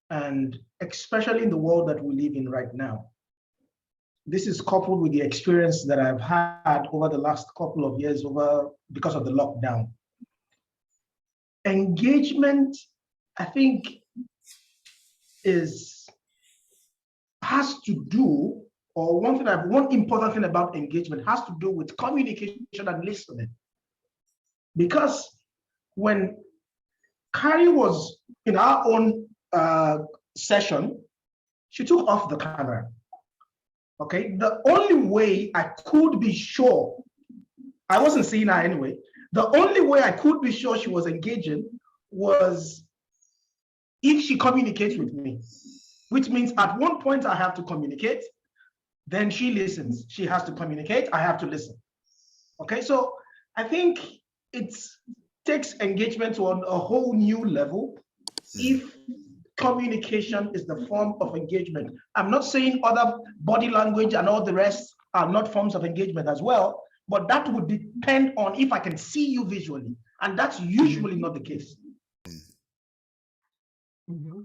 and especially in the world that we live in right now. This is coupled with the experience that I've had over the last couple of years because of the lockdown. Engagement, I think, has to do, or one important thing about engagement has to do with communication and listening. Because when Carrie was in our own session, she took off the camera. Okay, the only way I could be sure, I wasn't seeing her anyway, the only way I could be sure she was engaging was if she communicates with me, which means at one point I have to communicate, then she listens. She has to communicate, I have to listen. Okay, so I think it takes engagement to a whole new level if communication is the form of engagement. I'm not saying other body language and all the rest are not forms of engagement as well, but that would depend on if I can see you visually, and that's usually not the case.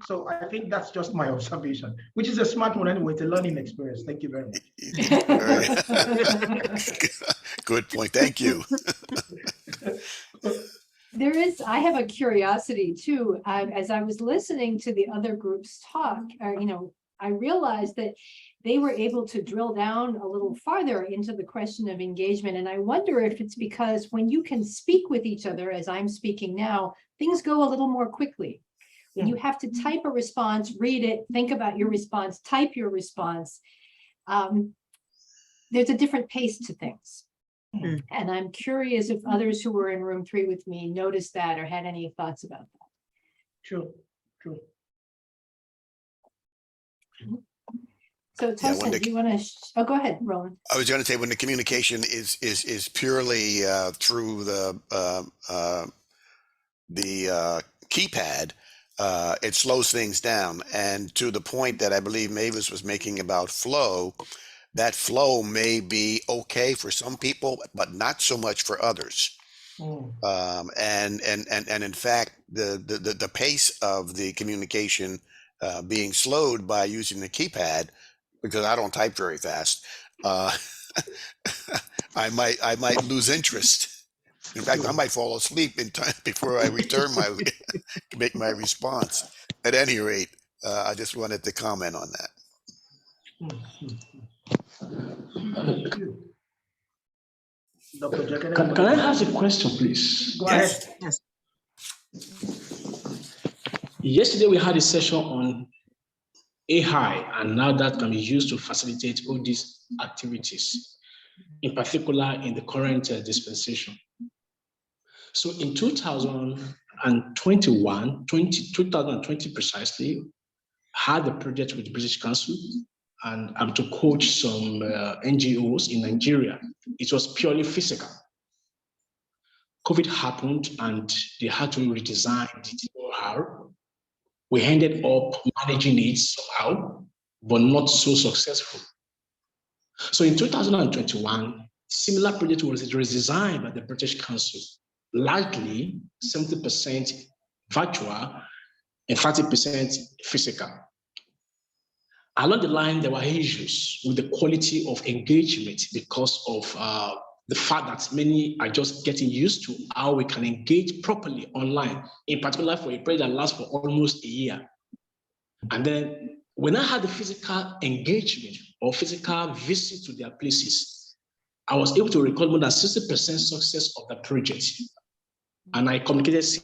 So I think that's just my observation, which is a smart one anyway. It's a learning experience. Thank you very much. Good point. Thank you. I have a curiosity too. As I was listening to the other groups talk, I realized that they were able to drill down a little farther into the question of engagement. And I wonder if it's because when you can speak with each other, as I'm speaking now, things go a little more quickly. When you have to type a response, read it, think about your response, type your response, there's a different pace to things. And I'm curious if others who were in room 3 with me noticed that or had any thoughts about that. True. So Tosin, do you want to, go ahead, Roland. I was going to say, when the communication is purely through the keypad, it slows things down. And to the point that I believe Mavis was making about flow, that flow may be okay for some people, but not so much for others. And in fact, the pace of the communication being slowed by using the keypad because I don't type very fast, I might lose interest. In fact, I might fall asleep in time before I return make my response. At any rate, I just wanted to comment on that. Thank you. Dr. Jekede? Can I ask a question, please? Go Yes. ahead. Yes. Yesterday, we had a session on AI, and now that can be used to facilitate all these activities, in particular in the current dispensation. So in 2020 precisely, had a project with the British Council, and I'm to coach some NGOs in Nigeria. It was purely physical. COVID happened and they had to redesign the know-how. We ended up managing it somehow, but not so successful. So in 2021, similar project was redesigned by the British Council, largely 70% virtual and 30% physical. Along the line, there were issues with the quality of engagement because of the fact that many are just getting used to how we can engage properly online, in particular for a project that lasts for almost a year. And then when I had the physical engagement or physical visit to their places, I was able to record more than 60% success of the project. And I communicated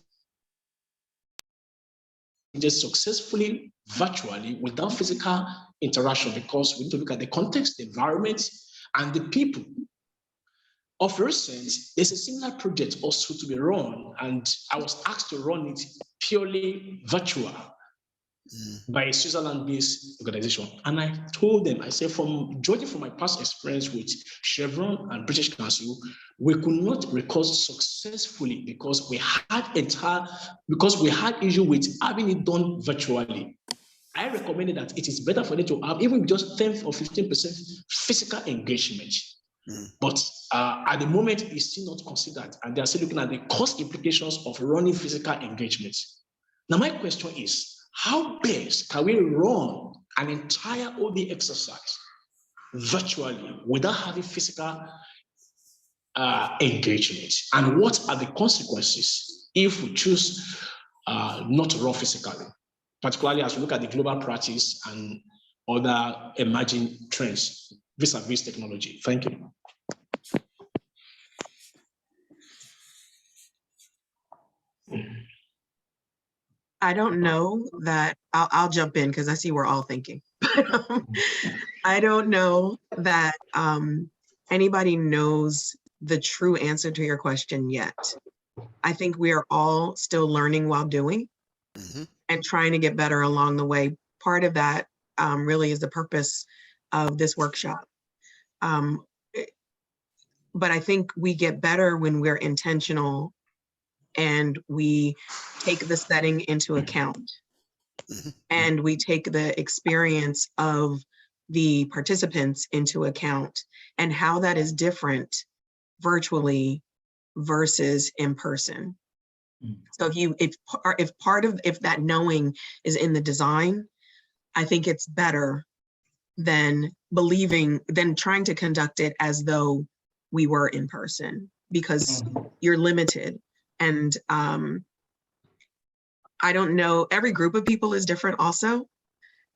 successfully virtually without physical interaction, because we need to look at the context, the environment, and the people. Of recent, there's a similar project also to be run, and I was asked to run it purely virtual by a Switzerland-based organization. And I told them, I said, judging from my past experience with Chevron and British Council, we could not record successfully because we had issue with having it done virtually. I recommended that it is better for them to have even just 10 or 15% physical engagement. But at the moment, it's still not considered, and they're still looking at the cost implications of running physical engagement. Now, my question is, how best can we run an entire OD exercise virtually without having physical engagement? And what are the consequences if we choose not to run physically, particularly as we look at the global practice and other emerging trends vis-a-vis technology? Thank you. I don't know that I'll jump in because I see we're all thinking. I don't know that anybody knows the true answer to your question yet. I think we are all still learning while doing and trying to get better along the way. Part of that really is the purpose of this workshop. But I think we get better when we're intentional and we take the setting into account and we take the experience of the participants into account and how that is different virtually versus in person. So if that knowing is in the design, I think it's better than trying to conduct it as though we were in person, because you're limited. And I don't know, every group of people is different also.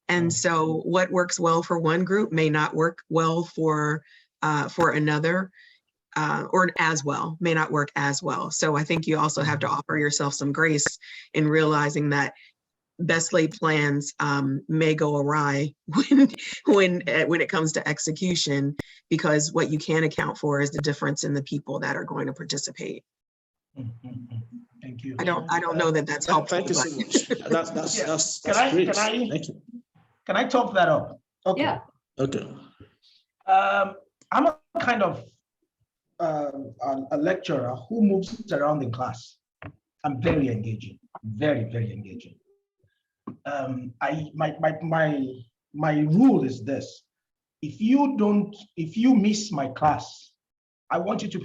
And so what works well for one group may not work well for another, or as well, may not work as well. So I think you also have to offer yourself some grace in realizing that best laid plans may go awry when it comes to execution, because what you can account for is the difference in the people that are going to participate. Thank you. I don't know that that's helpful. Thank you so much. That's great. Thank you. Can I top that up? Okay. Yeah. Okay. I'm a kind of a lecturer who moves around in class. I'm very engaging, very, very engaging. My rule is this: if you miss my class, I want you to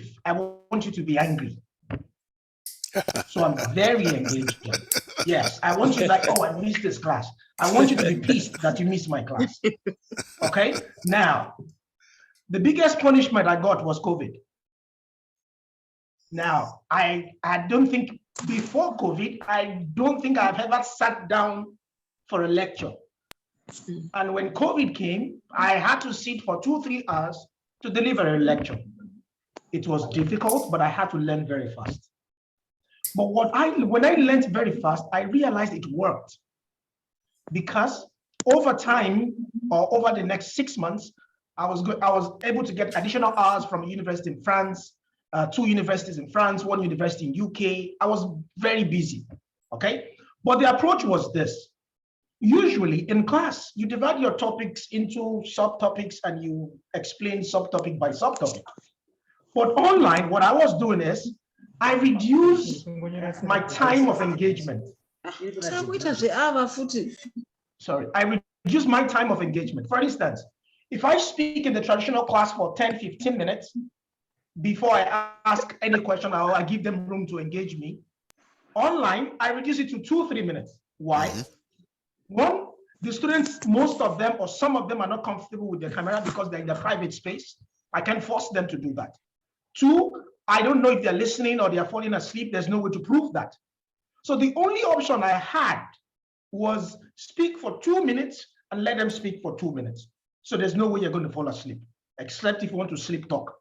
be angry. So I'm very engaging. Yes, I want you like, oh, I missed this class. I want you to be pissed that you missed my class. Okay? Now, the biggest punishment I got was COVID. Now, I don't think before COVID, I don't think I've ever sat down for a lecture. And when COVID came, I had to sit for 2-3 hours to deliver a lecture. It was difficult, but I had to learn very fast. But when I learned very fast, I realized it worked. Because over time, or over the next 6 months, I was able to get additional hours from a university in France, 2 universities in France, 1 university in UK. I was very busy, okay? But the approach was this. Usually in class, you divide your topics into subtopics and you explain subtopic by subtopic. But online, what I was doing is I reduced my time of engagement. Sorry, I reduce my time of engagement. For instance, if I speak in the traditional class for 10, 15 minutes, before I ask any question, or I give them room to engage me, online, I reduce it to 2-3 minutes. Why? One, the students, most of them or some of them are not comfortable with their camera because they're in a private space. I can't force them to do that. 2, I don't know if they're listening or they're falling asleep. There's no way to prove that. So the only option I had was speak for 2 minutes and let them speak for 2 minutes. So there's no way you're going to fall asleep, except if you want to sleep talk.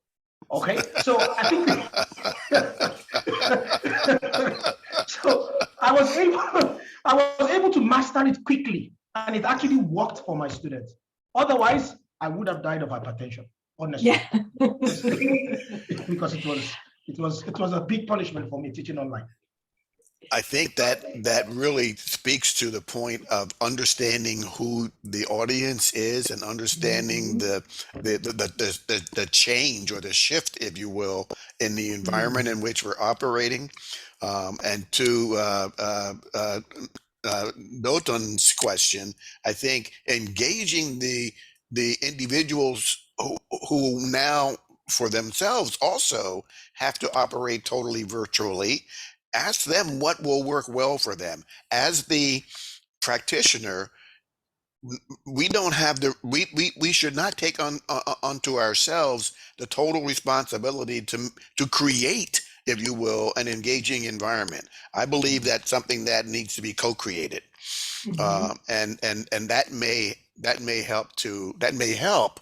Okay, so I think so I was able to master it quickly, and it actually worked for my students. Otherwise, I would have died of hypertension, honestly. Yeah. Because it was a big punishment for me teaching online. I think that really speaks to the point of understanding who the audience is and understanding the change or the shift, if you will, in the environment in which we're operating. And to Doton's question, I think engaging the individuals who now for themselves also have to operate totally virtually. Ask them what will work well for them. As the practitioner, we don't have we should not take onto ourselves the total responsibility to create, if you will, an engaging environment. I believe that's something that needs to be co-created. And that may help.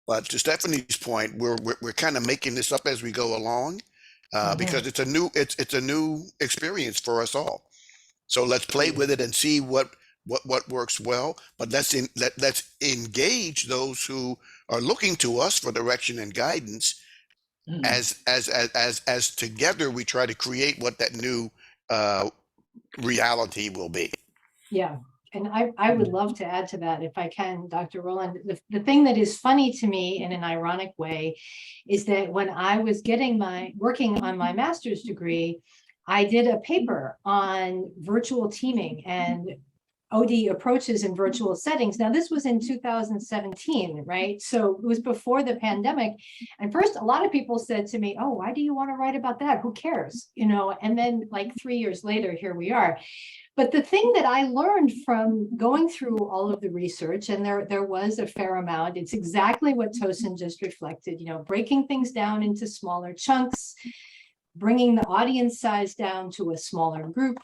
But to Stephanie's point, we're kind of making this up as we go along. Because it's a new experience for us all. So let's play with it and see what works well. But let's engage those who are looking to us for direction and guidance. As together we try to create what that new reality will be. Yeah. And I would love to add to that if I can, Dr. Roland. The thing that is funny to me in an ironic way is that when I was working on my master's degree, I did a paper on virtual teaming and OD approaches in virtual settings. Now, this was in 2017, right? So it was before the pandemic. And first, a lot of people said to me, oh, why do you want to write about that? Who cares? And then like 3 years later, here we are. But the thing that I learned from going through all of the research, and there was a fair amount, it's exactly what Tosin just reflected, breaking things down into smaller chunks, bringing the audience size down to a smaller group.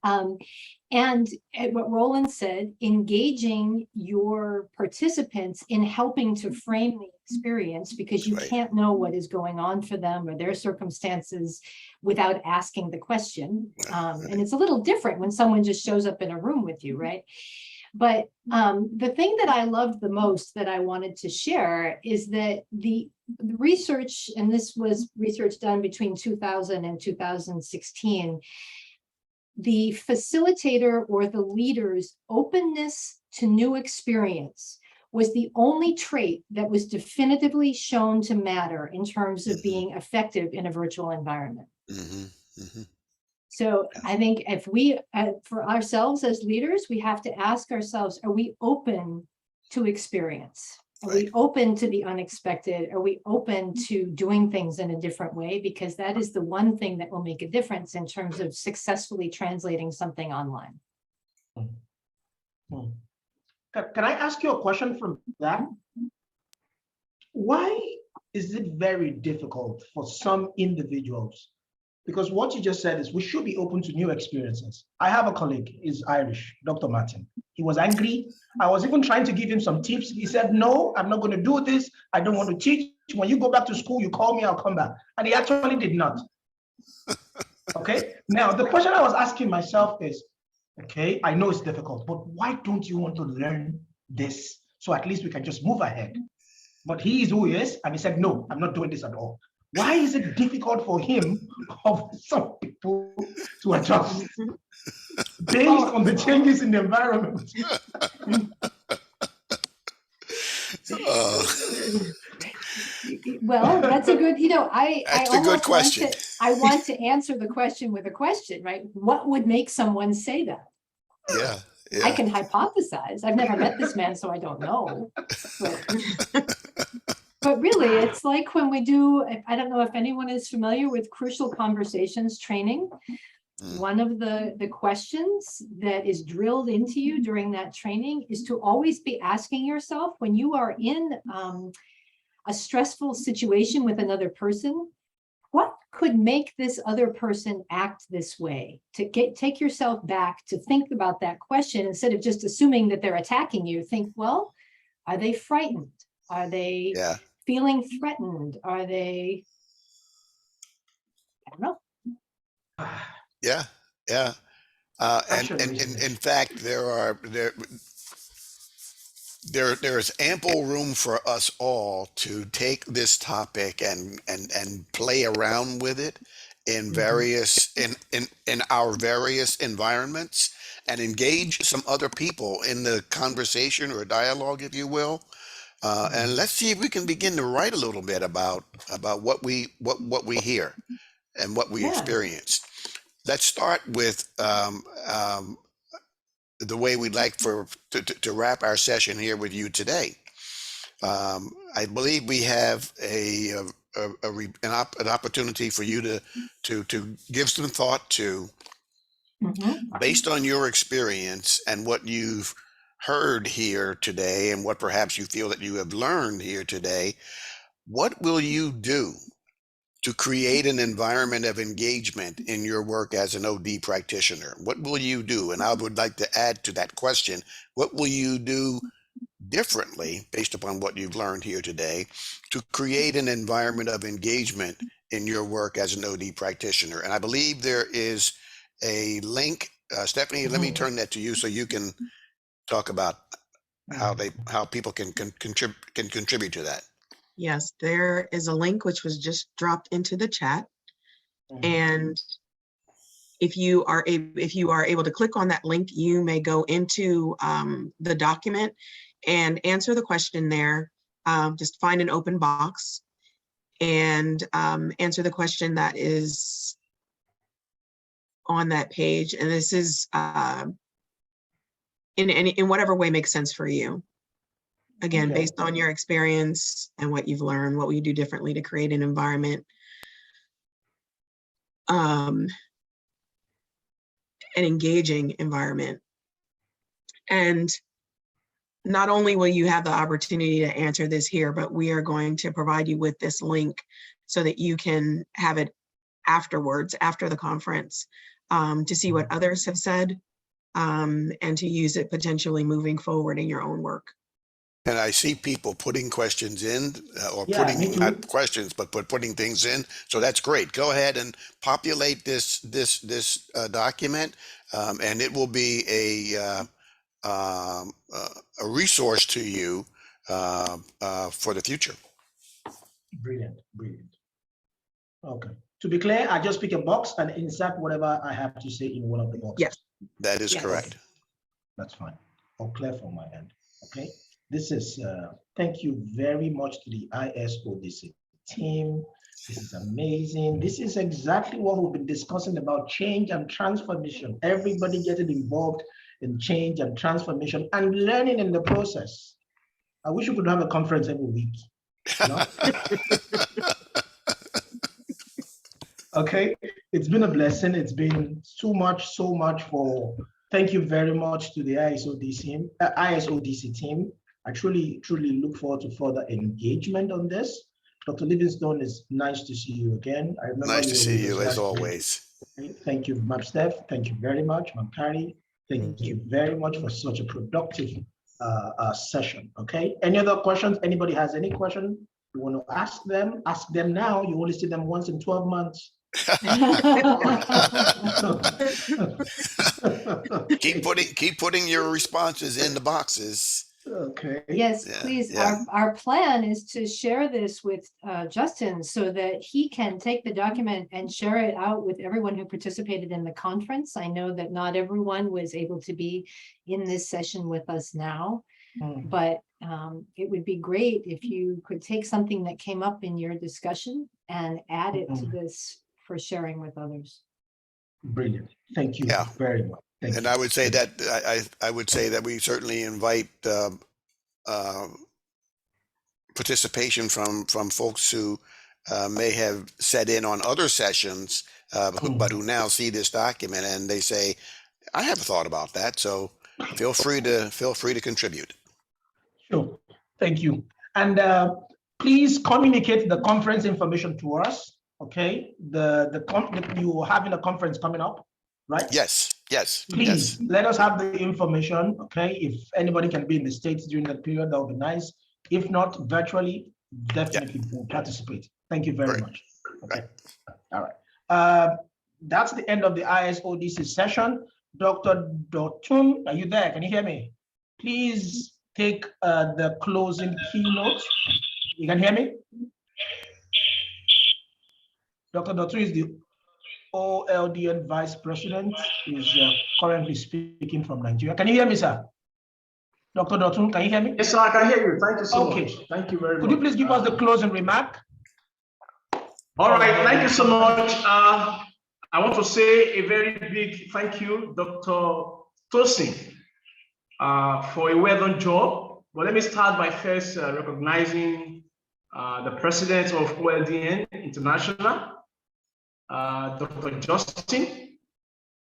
And what Roland said, engaging your participants in helping to frame the experience, because you can't know what is going on for them or their circumstances without asking the question. And it's a little different when someone just shows up in a room with you, right? But the thing that I loved the most that I wanted to share is that the research, and this was research done between 2000 and 2016, the facilitator or the leader's openness to new experience was the only trait that was definitively shown to matter in terms of being effective in a virtual environment. So I think if we, for ourselves as leaders, we have to ask ourselves, are we open to experience? Are we open to the unexpected? Are we open to doing things in a different way? Because that is the one thing that will make a difference in terms of successfully translating something online. Can I ask you a question from that? Why is it very difficult for some individuals? Because what you just said is we should be open to new experiences. I have a colleague, he's Irish, Dr. Martin. He was angry. I was even trying to give him some tips. He said, no, I'm not going to do this. I don't want to teach. When you go back to school, you call me, I'll come back. And he actually did not. Okay. Now, the question I was asking myself is, okay, I know it's difficult, but why don't you want to learn this? So at least we can just move ahead. But he is who he is. And he said, no, I'm not doing this at all. Why is it difficult for him of some people to adjust based on the changes in the environment? Well, that's a good, That's a good question. I want to answer the question with a question, right? What would make someone say that? Yeah. I can hypothesize. I've never met this man, so I don't know. But really, it's like when we do, I don't know if anyone is familiar with Crucial Conversations training. One of the questions that is drilled into you during that training is to always be asking yourself, when you are in a stressful situation with another person, what could make this other person act this way? To take yourself back to think about that question instead of just assuming that they're attacking you. Think, well, are they frightened? Are they feeling threatened? Are they, I don't know. Yeah. And in fact, there is ample room for us all to take this topic and play around with it in various in our various environments and engage some other people in the conversation or dialogue, if you will. And let's see if we can begin to write a little bit about what we hear and what we experience. Let's start with the way we'd like to wrap our session here with you today. I believe we have an opportunity for you to give some thought to, based on your experience and what you've heard here today and what perhaps you feel that you have learned here today, what will you do to create an environment of engagement in your work as an OD practitioner? What will you do? And I would like to add to that question, what will you do differently based upon what you've learned here today to create an environment of engagement in your work as an OD practitioner? And I believe there is a link. Stephanie, let me turn that to you so you can talk about how people can contribute to that. Yes, there is a link which was just dropped into the chat. And if you are able to click on that link, you may go into the document and answer the question there. Just find an open box and answer the question that is on that page. And this is in whatever way makes sense for you. Again, based on your experience and what you've learned, what will you do differently to create an environment, an engaging environment. And not only will you have the opportunity to answer this here, but we are going to provide you with this link so that you can have it afterwards, after the conference, to see what others have said and to use it potentially moving forward in your own work. And I see people putting questions in, putting not questions, but putting things in. So that's great. Go ahead and populate this document, and it will be a resource to you for the future. Brilliant. Okay. To be clear, I just pick a box and insert whatever I have to say in one of the boxes. Yes, that is correct. That's fine. All clear from my end. Okay. This is, thank you very much to the ISODC team. This is amazing. This is exactly what we've been discussing about change and transformation. Everybody getting involved in change and transformation and learning in the process. I wish we could have a conference every week. No? Okay, it's been a blessing. It's been so much for Thank you very much to the ISODC team. I truly look forward to further engagement on this. Dr. Livingstone, it's nice to see you again. I remember Nice to see you as always. Thank you, Ma'am Steph. Thank you very much, Ma'am Carrie. Thank you very much for such a productive session. Okay. Any other questions? Anybody has any question you want to ask them? Ask them now. You only see them once in 12 months. Keep putting your responses in the boxes. Okay. Yes, Yeah, please. yeah. Our plan is to share this with Justin so that he can take the document and share it out with everyone who participated in the conference. I know that not everyone was able to be in this session with us now, but it would be great if you could take something that came up in your discussion and add it to this for sharing with others. Brilliant. Thank you very much. Thank And you. I would say that I would say that we certainly invite participation from folks who may have set in on other sessions, but who now see this document and they say, "I haven't thought about that." So feel free to contribute. Sure. Thank you. And please communicate the conference information to us. Okay. You having a conference coming up, right? Yes. Please let us have the information. Okay. If anybody can be in the States during that period, that would be nice. If not, virtually, definitely will participate. Thank you very much. Okay. All right. That's the end of the ISODC session. Dr. Dotun, are you there? Can you hear me? Please take the closing keynote. You can hear me? Dr. Dotun is the OLDN Vice President, is currently speaking from Nigeria. Can you hear me, sir? Dr. Dotun, can you hear me? Yes, sir, I can hear you. Thank you so much. Thank you very much. Could you please give us the closing remark? All right, thank you so much. I want to say a very big thank you, Dr. Tosin, for a well done job. But let me start by first recognizing the president of OLDN International, Dr. Justin,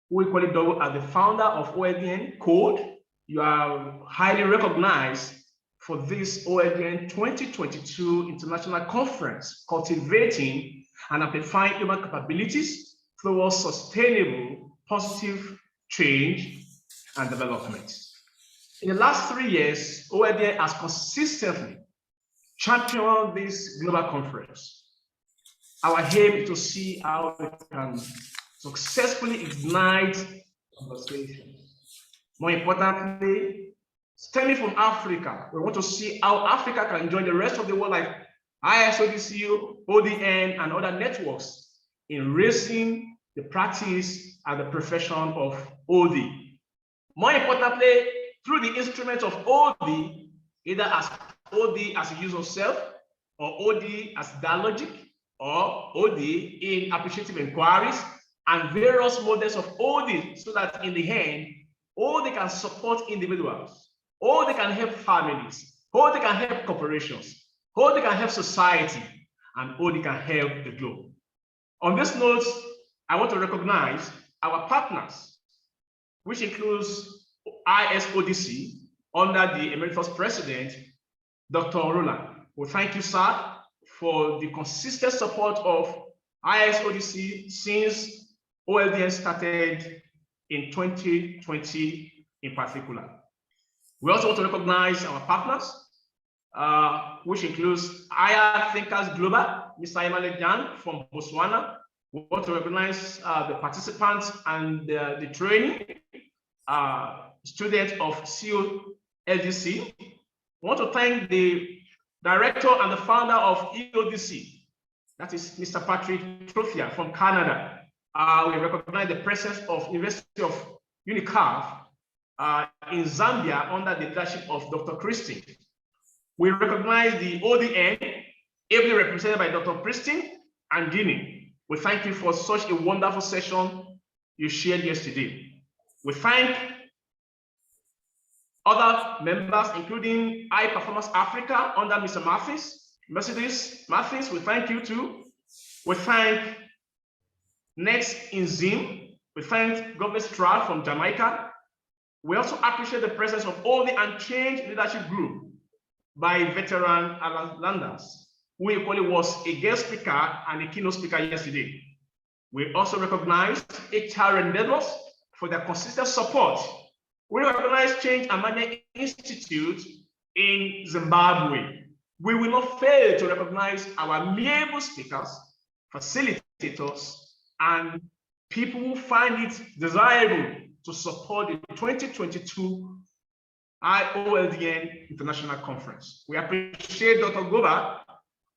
who equally double as the founder of OLDN Code. You are highly recognized for this OLDN 2022 International Conference, Cultivating and Amplifying Human Capabilities towards Sustainable, Positive Change and Development. In the last 3 years, OLDN has consistently championed this global conference. Our aim is to see how we can successfully ignite conversations. More importantly, stemming from Africa, we want to see how Africa can join the rest of the world like ISODC, OLDN, and other networks in raising the practice and the profession of OD. More importantly, through the instrument of OD, either as OD as a use of self, or OD as dialogic, or OD in appreciative inquiries, and various models of OD, so that in the end, OD can support individuals, OD can help families, OD can help corporations, OD can help society, and OD can help the globe. On this note, I want to recognize our partners, which includes ISODC under the Emeritus President, Dr. Roland. Well, thank you, sir, for the consistent support of ISODC since OLDN started in 2020 in particular. We also want to recognize our partners, which includes IR Thinkers Global, Mr. Emmanuel Jan from Botswana. We want to recognize the participants and the training students of COLDC. We want to thank the director and the founder of EODC, that is Mr. Patrick Trothia from Canada. We recognize the presence of University of UNICAF in Zambia under the leadership of Dr. Christine. We recognize the ODN, ably represented by Dr. Christine and Guinea. We thank you for such a wonderful session you shared yesterday. We thank other members, including High Performance Africa under Mr. Mercedes Mathis, we thank you too. We thank Next in Zim. We thank Government Stroud from Jamaica. We also appreciate the presence of all the Unchanged Leadership Group by veteran Alan Landers, who equally was a guest speaker and a keynote speaker yesterday. We also recognize HR endeavors for their consistent support. We recognize Change and Management Institute in Zimbabwe. We will not fail to recognize our amiable speakers, facilitators, and people who find it desirable to support the 2022 OLDN International Conference. We appreciate Dr. Goba,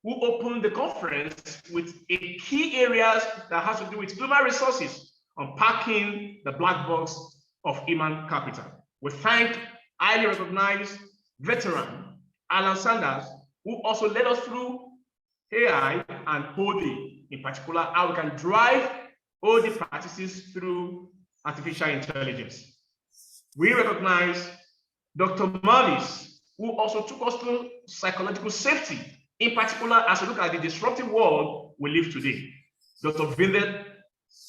who opened the conference with a key areas that has to do with human resources, unpacking the black box of human capital. We thank highly recognized veteran Alan Sanders, who also led us through AI and OD, in particular, how we can drive OD practices through artificial intelligence. We recognize Dr. Mavis, who also took us through psychological safety, in particular, as we look at the disruptive world we live today. Dr. Vindet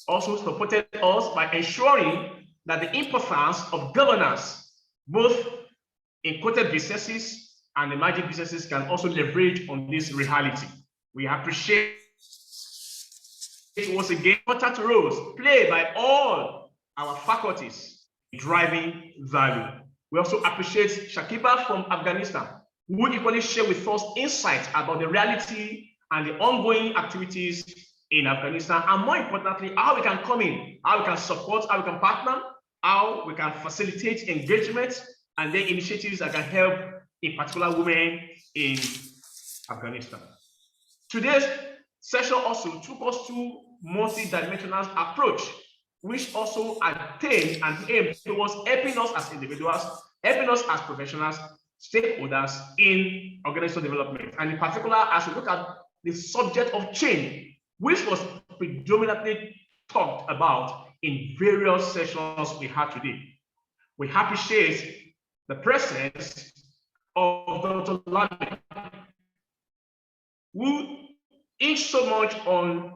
also supported us by ensuring that the importance of governance, both in quoted businesses and emerging businesses, can also leverage on this reality. We appreciate once again important roles played by all our faculties in driving value. We also appreciate Shakiba from Afghanistan, who equally share with us insights about the reality and the ongoing activities in Afghanistan, and more importantly, how we can come in, how we can support, how we can partner, how we can facilitate engagement and the initiatives that can help, in particular, women in Afghanistan. Today's session also took us to multi-dimensional approach, which also attained and aimed towards helping us as individuals, helping us as professionals, stakeholders in organizational development. And in particular, as we look at the subject of change, which was predominantly talked about in various sessions we had today. We appreciate the presence of Dr. Lani, who is so much on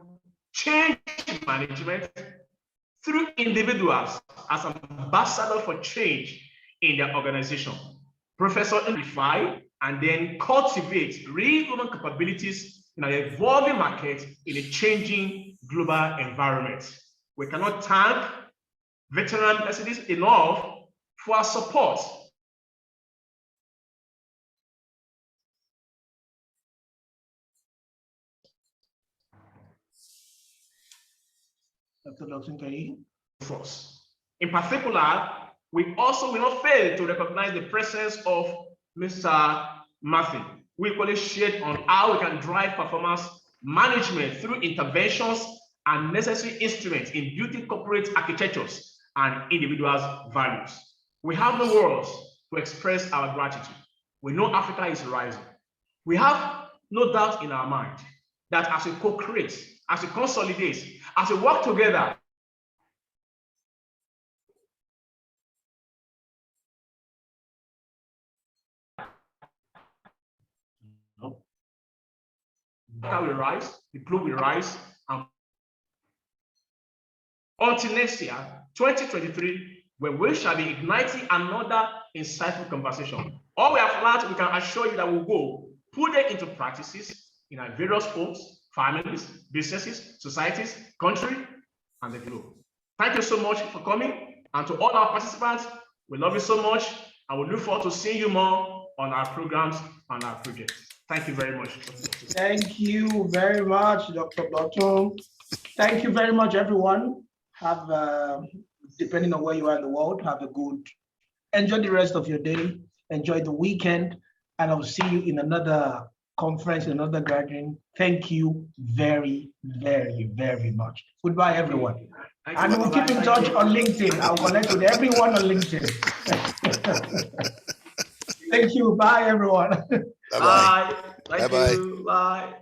change management through individuals as ambassador for change in their organization. Professor amplify and then cultivate real human capabilities in an evolving market in a changing global environment. We cannot thank veteran universities enough for our support. In particular, we also will not fail to recognize the presence of Mr. Matthew. We equally shared on how we can drive performance management through interventions and necessary instruments in building corporate architectures and individuals' values. We have no words to express our gratitude. We know Africa is rising. We have no doubt in our mind that as we co-create, as we consolidate, as we work together, Africa will rise, the globe will rise, and until next year, 2023, when we shall be igniting another insightful conversation. All we have learned, we can assure you that we'll go put it into practices in our various homes, families, businesses, societies, country, and the globe. Thank you so much for coming. And to all our participants, we love you so much. And we look forward to seeing you more on our programs and our projects. Thank you very much. Thank you very much, Dr. Blotto. Thank you very much, everyone. Have, depending on where you are in the world, have a good, enjoy the rest of your day, enjoy the weekend, and I'll see you in another conference, another gathering. Thank you very, very, very much. Goodbye, everyone. And we'll keep in touch on LinkedIn. I'll connect with everyone on LinkedIn. Thank you. Bye, everyone. Bye-bye. Bye. Thank Bye-bye. you. Bye.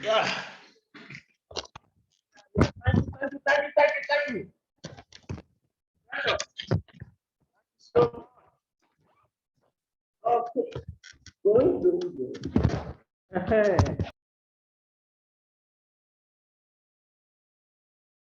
Yeah. Thank you.